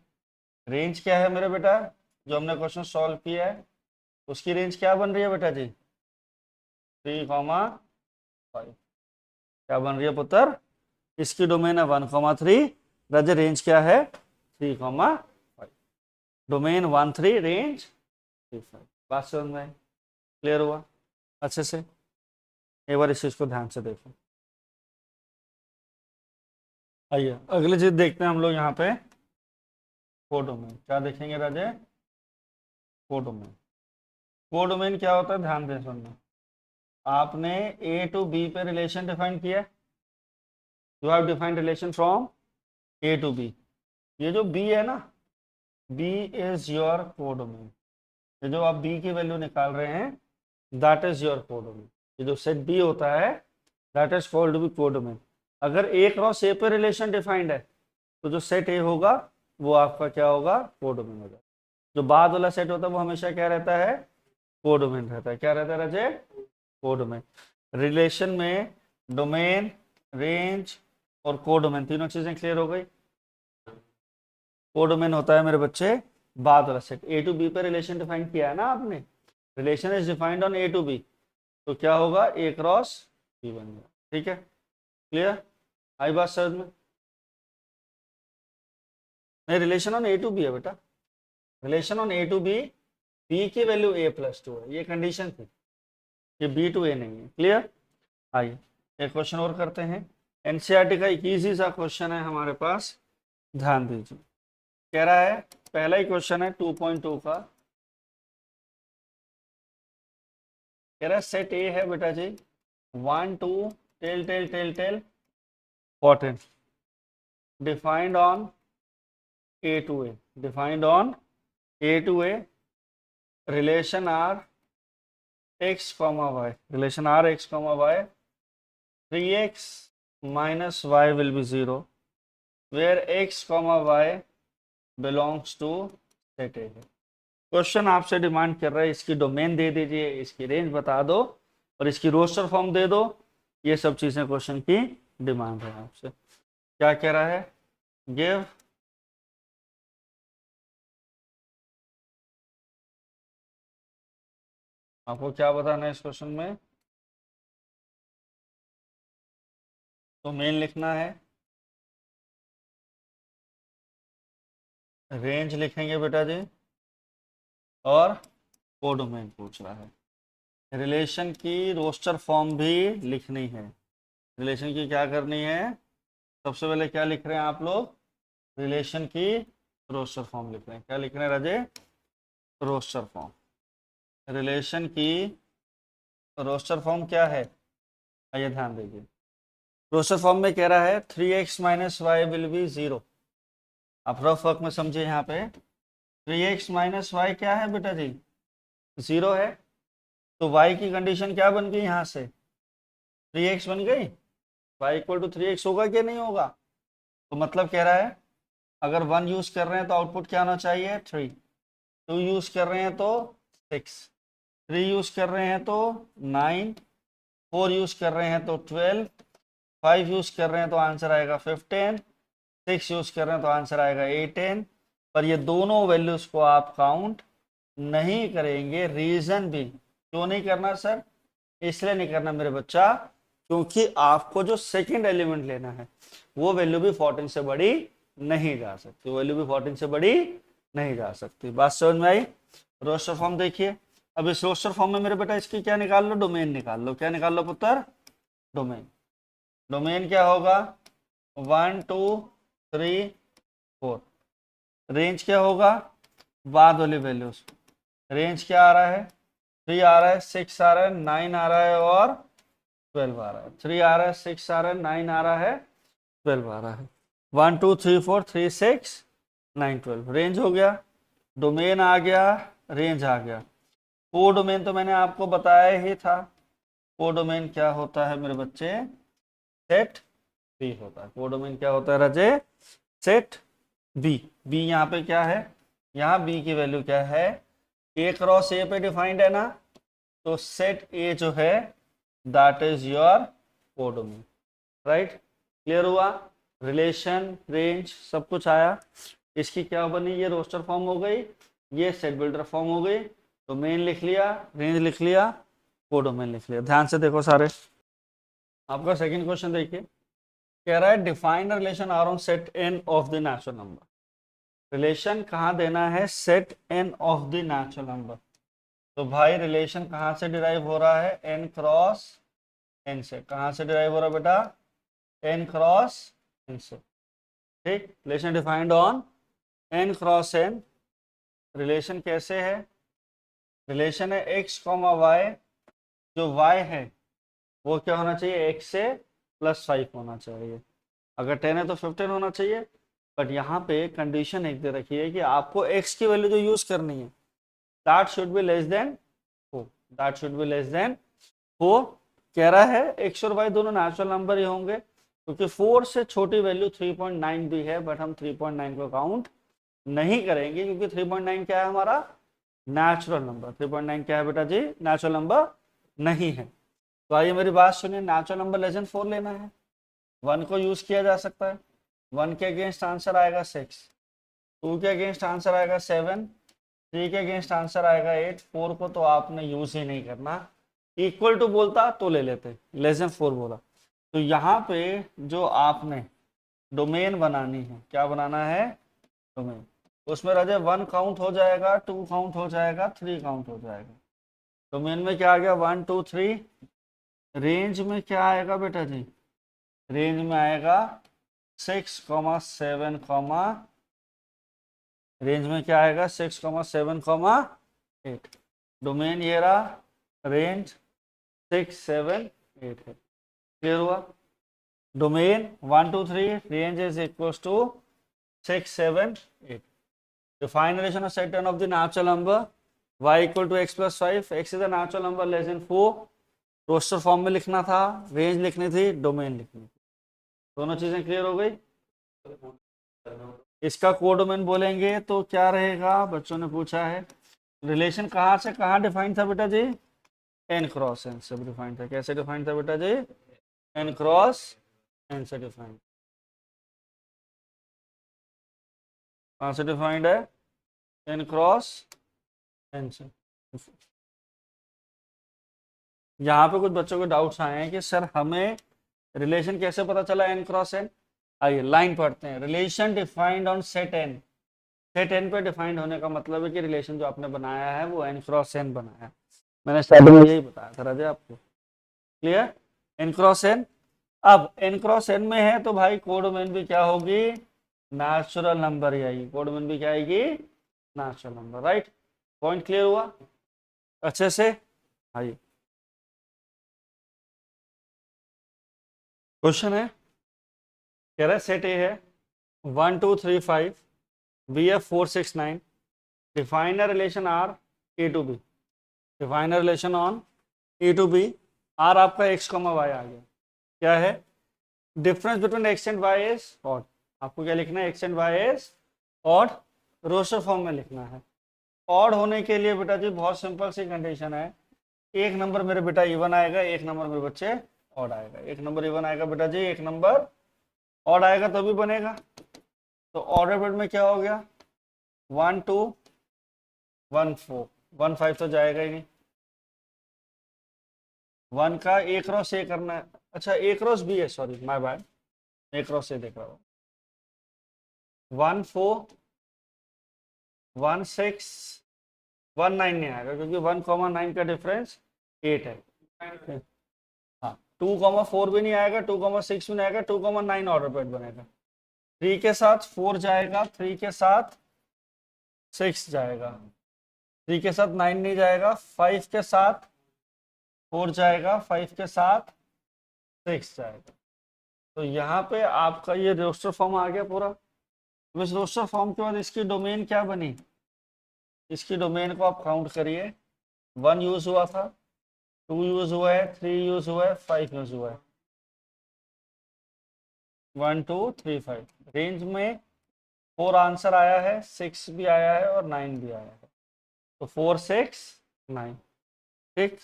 रेंज क्या है मेरे बेटा? जो हमने क्वेश्चन सॉल्व किया है उसकी रेंज क्या बन रही है बेटा जी? 3,5। क्या बन रही है पुत्र? इसकी डोमेन है 1,3। रज रेंज क्या है? 3,5। Domain 1,3, range 3,5। बात समझ में आई? क्लियर हुआ अच्छे से? एक बार इस चीज को ध्यान से देखो। आइए अगली चीज देखते हैं हम लोग यहाँ पे। कोडोमेन क्या देखेंगे राजे? कोडोमेन। कोडोमेन क्या होता है ध्यान दें सुनना। आपने ए टू बी पे रिलेशन डिफाइन किया। You have defined relation from A to B. ये जो बी है ना, बी इज योर कोडोमेन। ये जो आप बी की वैल्यू निकाल रहे हैं दैट इज योर कोडोमेन। ये जो सेट बी होता है that is called to be codomain. अगर ए क्रॉस ए पे रिलेशन डिफाइंड है तो जो सेट ए होगा वो आपका क्या होगा? कोडोमेन होगा। जो बाद वाला सेट होता है वो हमेशा क्या रहता है? कोडोमेन रहता है। क्या रहता है राजे? कोडोमेन। रिलेशन में डोमेन, रेंज और कोडोमेन तीनों चीजें क्लियर हो गई। कोडोमेन होता है मेरे बच्चे बाद वाला सेट। ए टू बी पे रिलेशन डिफाइन किया है ना आपने, relation is defined on A to B, तो क्या होगा? ए क्रॉस बी बन गया। ठीक है, क्लियर? आई बात समझ में? नहीं, relation on A to B है बेटा। Relation on A to B, B की वैल्यू a+2 है, ये कंडीशन थी। ये बी टू ए नहीं है। क्लियर? आइए एक क्वेश्चन और करते हैं। एनसीईआरटी का एक इजी सा क्वेश्चन है हमारे पास, ध्यान दीजिए। कह रहा है, पहला ही क्वेश्चन है 2.2 का। कह रहा है सेट ए है बेटा जी 1 2 टेल टेल टेल टेल 14 defined on A to A. Defined on A to A relation R X comma Y. Relation R X comma Y 3x minus y will be 0 where x comma y belongs to set A है। Question आपसे demand कर रहा है इसकी domain दे दीजिए, इसकी range बता दो और इसकी रोस्टर फॉर्म दे दो। ये सब चीजें क्वेश्चन की डिमांड है आपसे। क्या कह रहा है? गिव आपको क्या बताना है इस क्वेश्चन में? डोमेन लिखना है, रेंज लिखेंगे बेटा जी, और कोडोमेन पूछ रहा है। रिलेशन की रोस्टर फॉर्म भी लिखनी है। रिलेशन की क्या करनी है? सबसे पहले क्या लिख रहे हैं आप लोग? रिलेशन की रोस्टर फॉर्म लिख रहे हैं। क्या लिख रहे हैं राजे? Roster form. रिलेशन की रोस्टर फॉर्म क्या है? आइए ध्यान दीजिए। रोस्टर फॉर्म में कह रहा है 3x minus Y will be 0। आप रफ वर्क में समझिए। यहाँ पे 3x माइनस वाई क्या है बेटा जी? 0 है। तो y की कंडीशन क्या बन गई? यहाँ से 3x बन गई। y इक्वल टू 3x होगा कि नहीं होगा? तो मतलब कह रहा है अगर 1 यूज कर रहे हैं तो आउटपुट क्या होना चाहिए? 3। 2 यूज कर रहे हैं तो 6, 3 यूज कर रहे हैं तो 9, 4 यूज कर रहे हैं तो 12, 5 यूज कर रहे हैं तो आंसर आएगा 15, 6 यूज कर रहे हैं तो आंसर आएगा 18। पर ये दोनों वैल्यूज को आप काउंट नहीं करेंगे। रीजन भी क्यों नहीं करना सर? इसलिए नहीं करना मेरे बच्चा क्योंकि आपको जो सेकंड एलिमेंट लेना है वो वैल्यू भी 14 से बड़ी नहीं जा सकती। वैल्यू भी 14 से बड़ी नहीं जा सकती। बात समझ में आई? रोस्टर फॉर्म देखिए। अब इस रोस्टर फॉर्म में मेरे बेटा इसकी क्या निकाल लो? डोमेन निकाल लो। क्या निकाल लो पुत्र? डोमेन। डोमेन क्या होगा? 1 2 3 4। रेंज क्या होगा? बाद वाली वैल्यूज। रेंज क्या आ रहा है? 3 आ रहा है, 6 आ रहा है, 9 आ रहा है और 12 आ रहा है। 3 आ रहा है, 6 आ रहा है, 9 आ रहा है, 12 आ रहा है। 1 2 3 4 3 6 9 12 रेंज हो गया। डोमेन आ गया, रेंज आ गया। कोडोमेन तो मैंने आपको बताया ही था, कोडोमेन क्या होता है मेरे बच्चे, सेट बी होता है। कोडोमेन क्या होता है राजे, सेट बी। बी यहाँ पे क्या है, यहाँ बी की वैल्यू क्या है, ए क्रॉस ए पे डिफाइंड है ना, तो सेट ए जो है that is your codomain, right. Clear हुआ, रिलेशन रेंज सब कुछ आया। इसकी क्या बनी, ये रोस्टर फॉर्म हो गई, ये सेट बिल्डर फॉर्म हो गई। डोमेन लिख लिया, रेंज लिख लिया, कोडोमेन लिख लिया। ध्यान से देखो सारे, आपका सेकंड क्वेश्चन देखिए, कह रहा है define relation R on set N of the natural number. Relation कहाँ देना है, set N of the natural number. तो भाई रिलेशन कहाँ से डिराइव हो रहा है, एन क्रॉस एन से। कहाँ से डिराइव हो रहा है बेटा, एन क्रॉस एन से, ठीक। Relation defined on N cross N. Relation कैसे है, रिलेशन है एक्स कॉमा वाई, जो वाई है वो क्या होना चाहिए, एक्स से +5 होना चाहिए। अगर 10 है तो 15 होना चाहिए। बट यहाँ पे कंडीशन एक दे रखी है कि आपको x की वैल्यू जो यूज करनी है that should be less than 4, that should be less than 4। कह रहा है x और y दोनों नेचुरल नंबर ही होंगे, क्योंकि 4 से छोटी वैल्यू 3.9 भी है, बट हम 3.9 को काउंट नहीं करेंगे, क्योंकि 3.9 क्या है हमारा, नेचुरल नंबर। 3.9 क्या है बेटा जी, नेचुरल नंबर नहीं है। तो आइए मेरी बात सुनिए, नेचुरल नंबर लेस देन 4 लेना है, 1 को यूज किया जा सकता है। 1 के अगेंस्ट आंसर आएगा 6, 2 के अगेंस्ट आंसर आएगा 7, 3 के अगेंस्ट आंसर आएगा 8, 4 को तो आपने यूज ही नहीं करना। इक्वल टू बोलता तो ले लेते, लेस देन 4 बोला। तो यहाँ पे जो आपने डोमेन बनानी है, क्या बनाना है, डोमेन। उसमें राजा 1 काउंट हो जाएगा, 2 काउंट हो जाएगा, 3 काउंट हो जाएगा। डोमेन में क्या आ गया, 1 2 3। रेंज में क्या आएगा बेटा जी, रेंज में आएगा 6, 7, रेंज में क्या आएगा 6, 7, 8। डोमेन ये रहा, रेंज 6, 7, 8 है। क्लियर हुआ, domain 1 2 3, range is equal to 6, 7, 8। Define relation of set N of the natural number y equal to x + 5, x is a natural number less than 4। Roster form में लिखना था, रेंज लिखनी थी, domain लिखनी थी। दोनों चीजें क्लियर हो गई। इसका कोडोमेन बोलेंगे तो क्या रहेगा, बच्चों ने पूछा है। रिलेशन कहाँ से कहाँ डिफाइन था बेटा जी, एन क्रॉस एन से डिफाइन था। कैसे डिफाइन था बेटा जी, एन क्रॉस एन से डिफाइन। कहाँ से डिफाइंड है, एन क्रॉस एन से। यहाँ पे कुछ बच्चों को डाउट्स आए हैं कि सर हमें रिलेशन कैसे पता चला एन क्रॉस एन। आइए लाइन पढ़ते हैं, relation defined on set N. Set N पे डिफाइंड होने का मतलब है कि रिलेशन जो आपने बनाया है वो एन क्रॉस एन बनाया है। मैंने स्टार्टिंग में यही बताया था राजा आपको, क्लियर, एन क्रॉस एन। अब एन क्रॉस एन में है तो भाई कोडोमेन भी क्या होगी, नेचुरल नंबर ही आएगी। कोडोमेन भी क्या आएगी, natural number, right. Point clear हुआ अच्छे से। आइए क्वेश्चन है, कह रहा है सेट ए है 1 2 3 5, B F 4 6 9, define a relation R A to B. Define a relation on A to B. R आपका एक्स कॉमा वाई आ गया, क्या है, difference between X and Y is odd. आपको क्या लिखना है, X and Y is odd, roster form में लिखना है। ऑड होने के लिए बेटा जी बहुत सिंपल सी कंडीशन है, एक नंबर मेरे बेटा इवन आएगा, एक नंबर मेरे बच्चे ऑड आएगा। एक नंबर इवन आएगा बेटा जी, एक नंबर ऑड आएगा तो भी बनेगा। तो ऑर्डर बिट में क्या हो गया, 1 2 1 4, 1 5 तो जाएगा ही नहीं। 1 का ए क्रॉस ए करना है, अच्छा ए क्रॉस बी है, sorry my bad, A cross ए देख रहा हूँ। 1 4 1 6 1 9 नहीं आएगा, क्योंकि 1 9 का डिफरेंस 8 है। हाँ 2 4 भी नहीं आएगा, 2 6 भी नहीं आएगा, 2 9 ऑर्डर पेड बनेगा। 3 के साथ 4 जाएगा, 3 के साथ 6 जाएगा, 3 के साथ 9 नहीं जाएगा, 5 के साथ 4 जाएगा, 5 के साथ 6 जाएगा। तो यहाँ पे आपका ये रोस्टर फॉर्म आ गया पूरा। इस रोस्टर फॉर्म के बाद इसकी डोमेन क्या बनी, इसकी डोमेन को आप काउंट करिए। 1 यूज हुआ था, 2 यूज हुआ है, 3 यूज हुआ है, 5 यूज हुआ है। 1 2 3 5 रेंज में 4 आंसर आया है, 6 भी आया है और 9 भी आया है, तो 4 6 9। ठीक,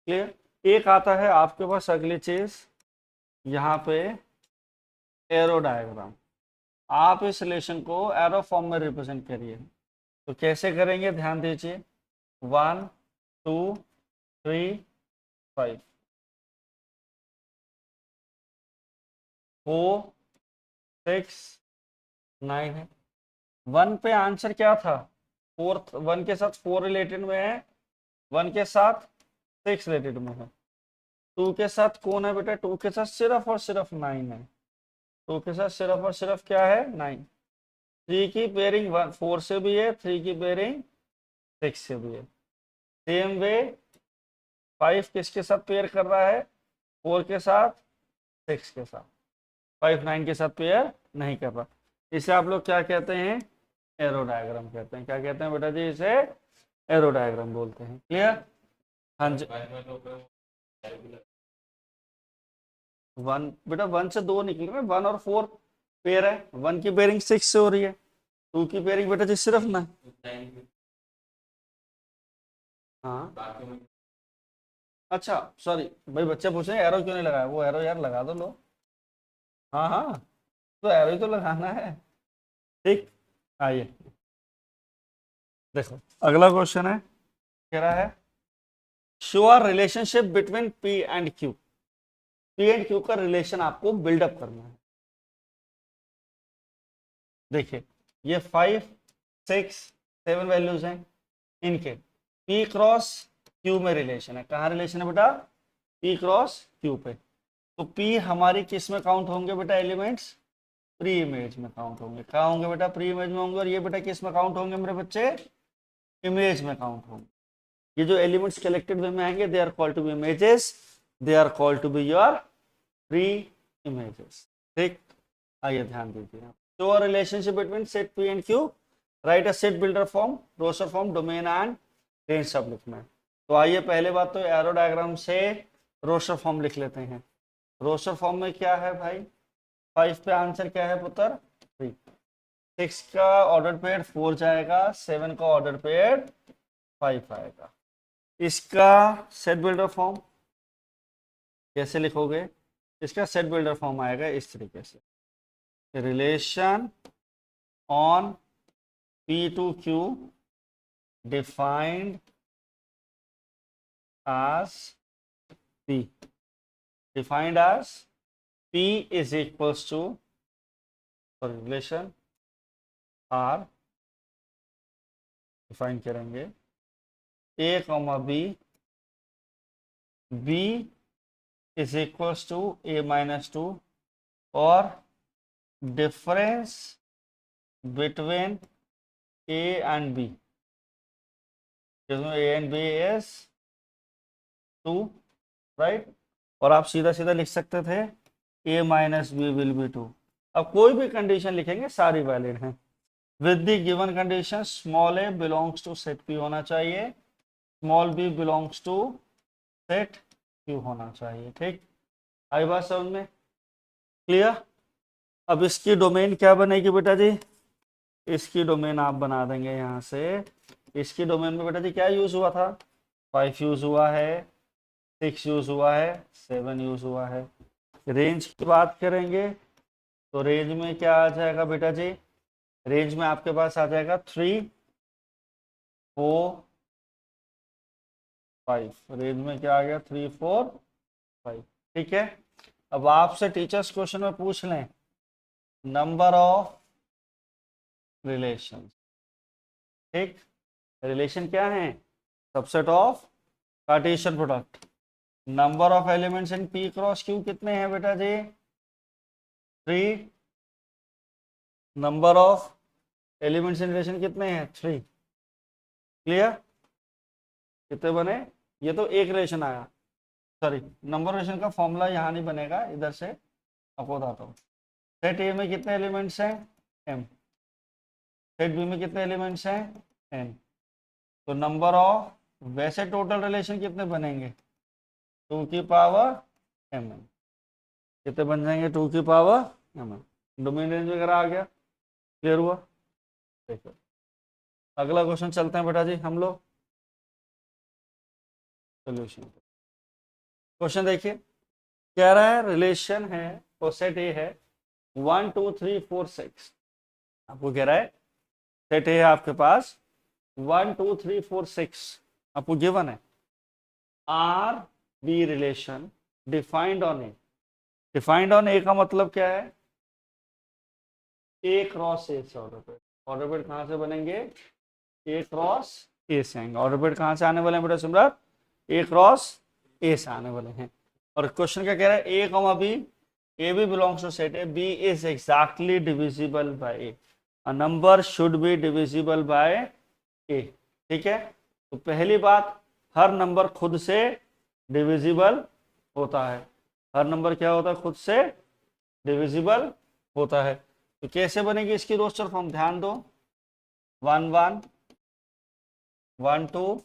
क्लियर। एक आता है आपके पास अगली चीज, यहाँ पे एरो डायग्राम। आप इस रिलेशन को एरो फॉर्म में रिप्रेजेंट करिए, तो कैसे करेंगे ध्यान दीजिए। 1 2 3 5 4 6 9 है। 1 पे आंसर क्या था, 4, 1 के साथ 4 रिलेटेड में है, 1 के साथ 6 रिलेटेड में है। 2 के साथ कौन है बेटा, 2 के साथ सिर्फ और सिर्फ 9 है। 2 के साथ सिर्फ और सिर्फ क्या है, 9। 3 की पेयरिंग 4 से भी है, 3 की पेयरिंग 6 से भी है। सेम वे 5 किसके साथ पेयर कर रहा है, 4 के साथ 6 के साथ। 5 9 के साथ पेयर नहीं कर रहा। इसे आप लोग क्या कहते हैं, एरो डायग्राम कहते हैं। क्या कहते हैं बेटा जी, इसे एरो डायग्राम बोलते हैं। क्लियर। हाँ जी। 1 बेटा 1 से 2 निकल रहे, 1 और 4 पेयर है, 1 की पेयरिंग 6 से हो रही है, 2 की पेयरिंग बेटा जी सिर्फ ना। हाँ अच्छा सॉरी भाई, बच्चे पूछ रहे हैं एरो क्यों नहीं लगाया, वो एरो यार लगा दो लो। हाँ हाँ, तो एरो ही तो लगाना है। ठीक, आइए देखो अगला क्वेश्चन है, कह रहा है show R relationship between P and Q. P and Q का रिलेशन आपको बिल्डअप करना है। देखिए ये 5 6 7 वैल्यूज हैं, इनके पी क्रॉस क्यू में रिलेशन है। कहाँ रिलेशन है बेटा, पी क्रॉस क्यू पे। तो पी हमारी किस में काउंट होंगे बेटा, एलिमेंट्स प्री इमेज में काउंट होंगे। कहाँ होंगे बेटा, प्री इमेज में होंगे। और ये बेटा किस में काउंट होंगे मेरे बच्चे, इमेज में काउंट होंगे। ये जो एलिमेंट्स कलेक्टेड वे में आएंगे, they are called to be images, they are called to be your pre images. ठीक, आइए ध्यान दीजिए। तो relationship between set P and Q, write a set builder form, roster form, domain and range सब लिखना है। तो आइए पहले बात तो एरो डायग्राम से रोस्टर फॉर्म लिख लेते हैं। रोस्टर फॉर्म में क्या है भाई, 5 पे आंसर क्या है पुत्र, 3। 6 का ऑर्डर पेयर 4 जाएगा, 7 का ऑर्डर पेयर 5 आएगा। इसका सेट बिल्डर फॉर्म कैसे लिखोगे, इसका सेट बिल्डर फॉर्म आएगा इस तरीके से, relation on P to Q defined as P, defined as P is equals to, relation R define करेंगे A, B, B is equals to A minus 2 और difference between A and B, जिसमें A and B is 2, right. और आप सीधा सीधा लिख सकते थे A minus B will be 2। अब कोई भी कंडीशन लिखेंगे सारी वैलिड हैं। With the given condition small a belongs to set P होना चाहिए, small b belongs to set Q होना चाहिए। ठीक, आई बात समझ में, क्लियर। अब इसकी डोमेन क्या बनेगी बेटा जी, इसकी डोमेन आप बना देंगे यहाँ से। इसकी डोमेन में बेटा जी क्या यूज हुआ था, 5 यूज हुआ है, 6 यूज हुआ है, 7 यूज हुआ है। रेंज की बात करेंगे तो रेंज में क्या आ जाएगा बेटा जी, रेंज में आपके पास आ जाएगा 3 4 5। रेंज में क्या आ गया, 3 4 5। ठीक है, अब आपसे टीचर्स क्वेश्चन में पूछ लें नंबर ऑफ रिलेशन। ठीक, रिलेशन क्या है, subset of Cartesian product. Number of elements in P cross Q कितने हैं बेटा जी, 3। Number of elements in relation कितने हैं, 3। क्लियर, कितने बने, ये तो एक रिलेशन आया, सॉरी नंबर रिलेशन का फॉर्मूला यहाँ नहीं बनेगा, इधर से आपको बताता हूँ। सेट ए में कितने एलिमेंट्स हैं, m। सेट बी में कितने एलिमेंट्स हैं, n। तो नंबर ऑफ वैसे टोटल रिलेशन कितने बनेंगे, 2 की पावर mn, कितने बन जाएंगे, 2 की पावर mn। डोमेन रेंज वगैरह आ गया, क्लियर हुआ। देखो अगला क्वेश्चन चलते हैं बेटा जी हम लोग सोल्यूशन। क्वेश्चन देखिए, कह रहा है रिलेशन है और सेट ए है 1 2 3 4 6। आपको कह रहा है सेट ए है आपके पास 1 2 3 4 6, आपको गिवन है R B relation defined on A. Defined on A का मतलब क्या है, ए क्रॉस ए से ऑर्डर कहां से बनेंगे, ए क्रॉस ए से आएंगे। ऑर्डर कहां से आने वाले हैं बेटा सिमरत, ए क्रॉस ए से आने वाले हैं। और क्वेश्चन क्या कह रहा है, A comma B, A B belongs to set A, B is exactly divisible by A, a number should be divisible by A. ठीक है, तो पहली बात, हर नंबर खुद से डिविजिबल होता है। हर नंबर क्या होता है, खुद से डिविजिबल होता है। तो कैसे बनेगी इसकी रोस्टर फॉर्म, ध्यान दो, 1 1 1 2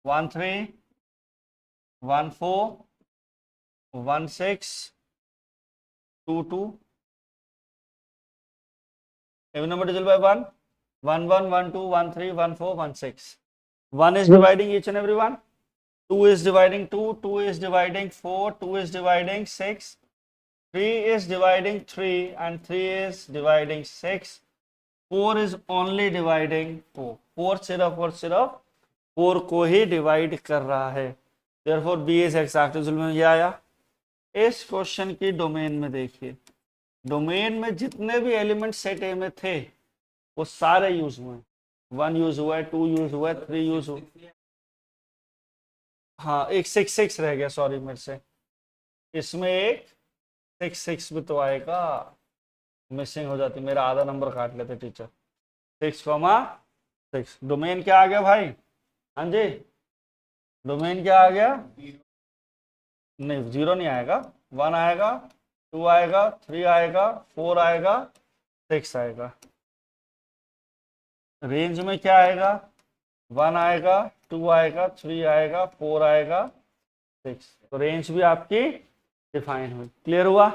1 3 1 4 1 6 2 2, every number divisible by 1, 1 1 1 2 1 3 1 4 1 6, 1 is dividing each and every one, 2 is dividing 2, 2 is dividing 4, 2 is dividing 6, 3 is dividing 3 and 3 is dividing 6, 4 is only dividing 4, 4 सिर्फ और सिर्फ 4 को ही डिवाइड कर रहा है। therefore B is exact result में ये आया। इस क्वेश्चन की डोमेन में देखिए, डोमेन में जितने भी एलिमेंट सेट ए में थे वो सारे यूज हुए, 1 यूज हुआ है, 2 यूज हुआ है, 3 यूज हुआ, हाँ एक 6 6 रह गया, सॉरी मेरे से, इसमें एक 6 6 भी तो आएगा, मिसिंग हो जाती, मेरा आधा नंबर काट लेते टीचर। 6,6 डोमेन क्या आ गया भाई, हाँ जी डोमेन क्या आ गया, नहीं 0 नहीं आएगा, 1 आएगा, 2 आएगा, 3 आएगा, 4 आएगा, 6 आएगा। रेंज में क्या आएगा, 1 आएगा, 2 आएगा, 3 आएगा, 4 आएगा, 6। तो रेंज भी आपकी डिफाइन हुई, क्लियर हुआ।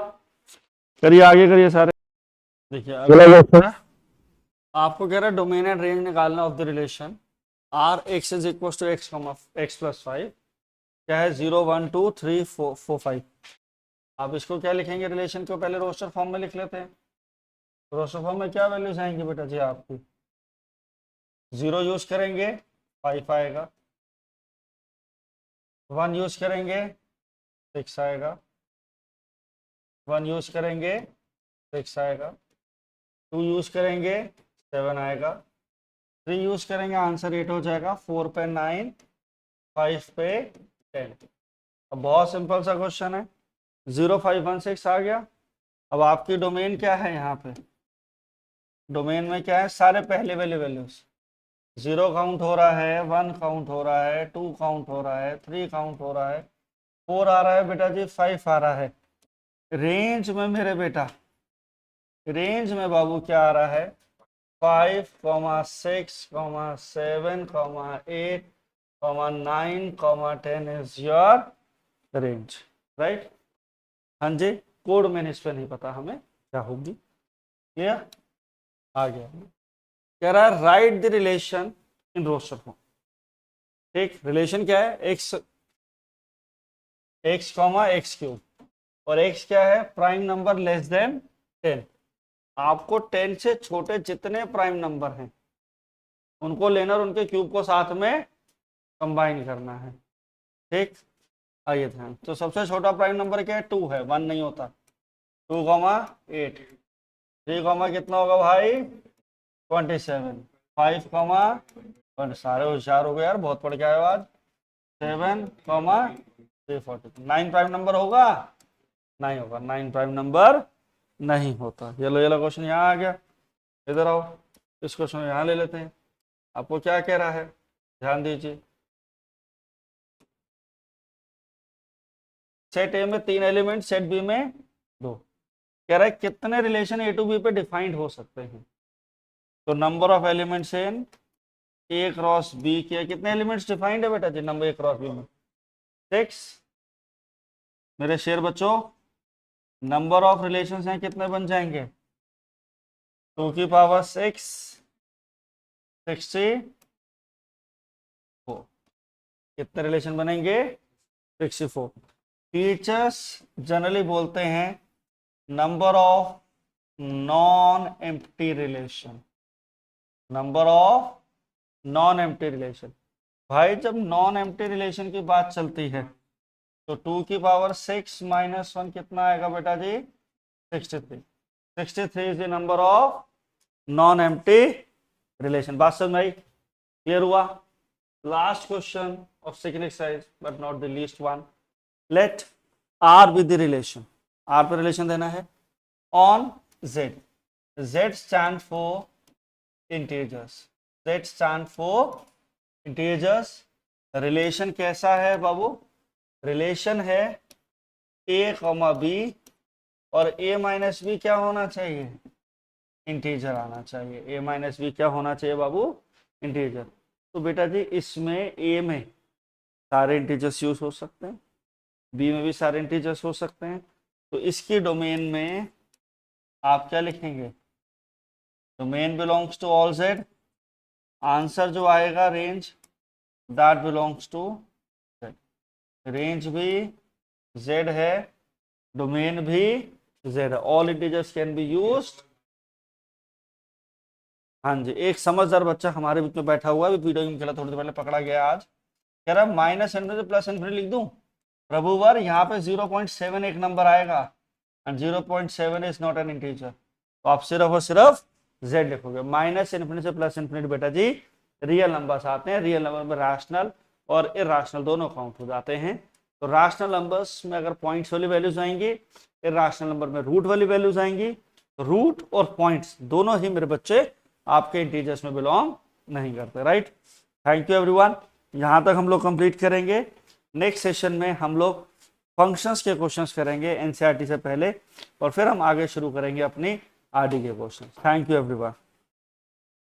करिए आगे करिए सारे। देखिए अगला क्वेश्चन है, आपको कह रहा है डोमेन एंड रेंज निकालना of the relation R X is equal to X X plus 5, क्या है 0 1 2 3 4 5। आप इसको क्या लिखेंगे, रिलेशन को पहले रोस्टर फॉर्म में लिख लेते हैं। रोस्टर फॉर्म में क्या वैल्यूज आएंगे बेटा जी आपकी, 0 यूज करेंगे 5 आएगा, 1 यूज करेंगे 6 आएगा, 1 यूज करेंगे 6 आएगा, 2 यूज करेंगे 7 आएगा, 3 यूज करेंगे आंसर 8 हो जाएगा, 4 पे 9, 5 पे 10। अब बहुत सिंपल सा क्वेश्चन है, 0 5 1 6 आ गया। अब आपकी डोमेन क्या है, यहाँ पे डोमेन में क्या है, सारे पहले वाले वैल्यूज, 0 काउंट हो रहा है, 1 काउंट हो रहा है, 2 काउंट हो रहा है, 3 काउंट हो रहा है, 4 आ रहा है बेटा जी, 5 आ रहा है। रेंज में मेरे बेटा, रेंज में बाबू क्या आ रहा है, 5, 6, 7, 8, 9, 10 इज योर रेंज, राइट। हाँ जी, कोड मैंने इस पर नहीं पता हमें क्या होगी, क्लियर। आ गया, कह रहा है write the relation in roster form. ठीक, रिलेशन क्या है, एक्स एक्स क्यूब, और एक्स क्या है, प्राइम नंबर लेस देन 10। आपको 10 से छोटे जितने प्राइम नंबर हैं उनको लेना और उनके क्यूब को साथ में कंबाइन करना है। ठीक, आइए ध्यान, तो सबसे छोटा प्राइम नंबर क्या है, 2 है, 1 नहीं होता, 2, 8, 3, कितना होगा भाई 27, 5, सारे होशियार हो गए यार, बहुत पढ़ के आए आज, 7, 340। 9 प्राइम नंबर होगा, नहीं होगा, 9 प्राइम नंबर नहीं होता। ये लो क्वेश्चन यहाँ आ गया, इधर आओ, इस क्वेश्चन को यहाँ ले लेते हैं। आपको क्या कह रहा है, ध्यान दीजिए, सेट ए में 3 एलिमेंट, सेट बी में 2। कह रहा है कितने रिलेशन ए टू बी पे डिफाइंड हो सकते हैं, तो number of elements in A cross B किया, कितने एलिमेंट्स डिफाइंड है बेटा जी नंबर ए क्रॉस बी में? 6। मेरे शेर बच्चों, नंबर ऑफ रिलेशंस हैं कितने बन जाएंगे? 2 की पावर 6, 64। कितने रिलेशन बनेंगे? 64। टीचर्स जनरली बोलते हैं number of non empty relation, number of non empty relation. भाई जब नॉन एम्प्टी रिलेशन की बात चलती है तो 2 की पावर 6 माइनस 1 कितना आएगा बेटा जी? 63। 63 is the number of non empty relation. बात समझ में आई? क्लियर हुआ? Last question of second exercise but not the least one. Let R be the relation. R पे relation देना है on Z. Z stand for integers. Z stand for integers. relation कैसा है बाबू? relation है a, b और a minus B क्या होना चाहिए? इंटीजर आना चाहिए। a माइनस बी क्या होना चाहिए बाबू? इंटीजर। तो बेटा जी इसमें a में सारे इंटीजर्स यूज हो सकते हैं, बी में भी सारे इंटीजर्स हो सकते हैं। तो इसकी डोमेन में आप क्या लिखेंगे? Domain belongs to all Z. Answer जो आएगा range that belongs to Z. Range भी जेड है, डोमेन भी जेड है। All integers can be used. हाँ जी, एक समझदार बच्चा हमारे बीच में बैठा हुआ है, वीडियो गेम खेला थोड़ी देर पहले, पकड़ा गया आज। कह रहा माइनस इनफिनिटी प्लस इनफिनिटी लिख दूं प्रभुवर? यहाँ पे 0.7 एक नंबर आएगा and 0.7 is not an integer, तो आप सिर्फ और सिर्फ z लिखोगे। माइनस इनफिनिटी से प्लस इनफिनिटी बेटा जी रियल नंबर्स आते हैं। रियल नंबर में रैशनल और इरैशनल दोनों काउंट हो जाते हैं। तो रैशनल नंबर्स में अगर पॉइंट्स वाली वैल्यूज आएंगी, इरैशनल नंबर में रूट वाली वैल्यूज आएंगी। तो रूट और पॉइंट्स दोनों ही मेरे बच्चे आपके इंटीजर्स में बिलोंग नहीं करते। Right, thank you everyone. यहाँ तक हम लोग कंप्लीट करेंगे। नेक्स्ट सेशन में हम लोग फंक्शंस के क्वेश्चंस करेंगे एनसीईआरटी से पहले, और फिर हम आगे शुरू करेंगे अपनी आरडी के क्वेश्चंस। Thank you everyone.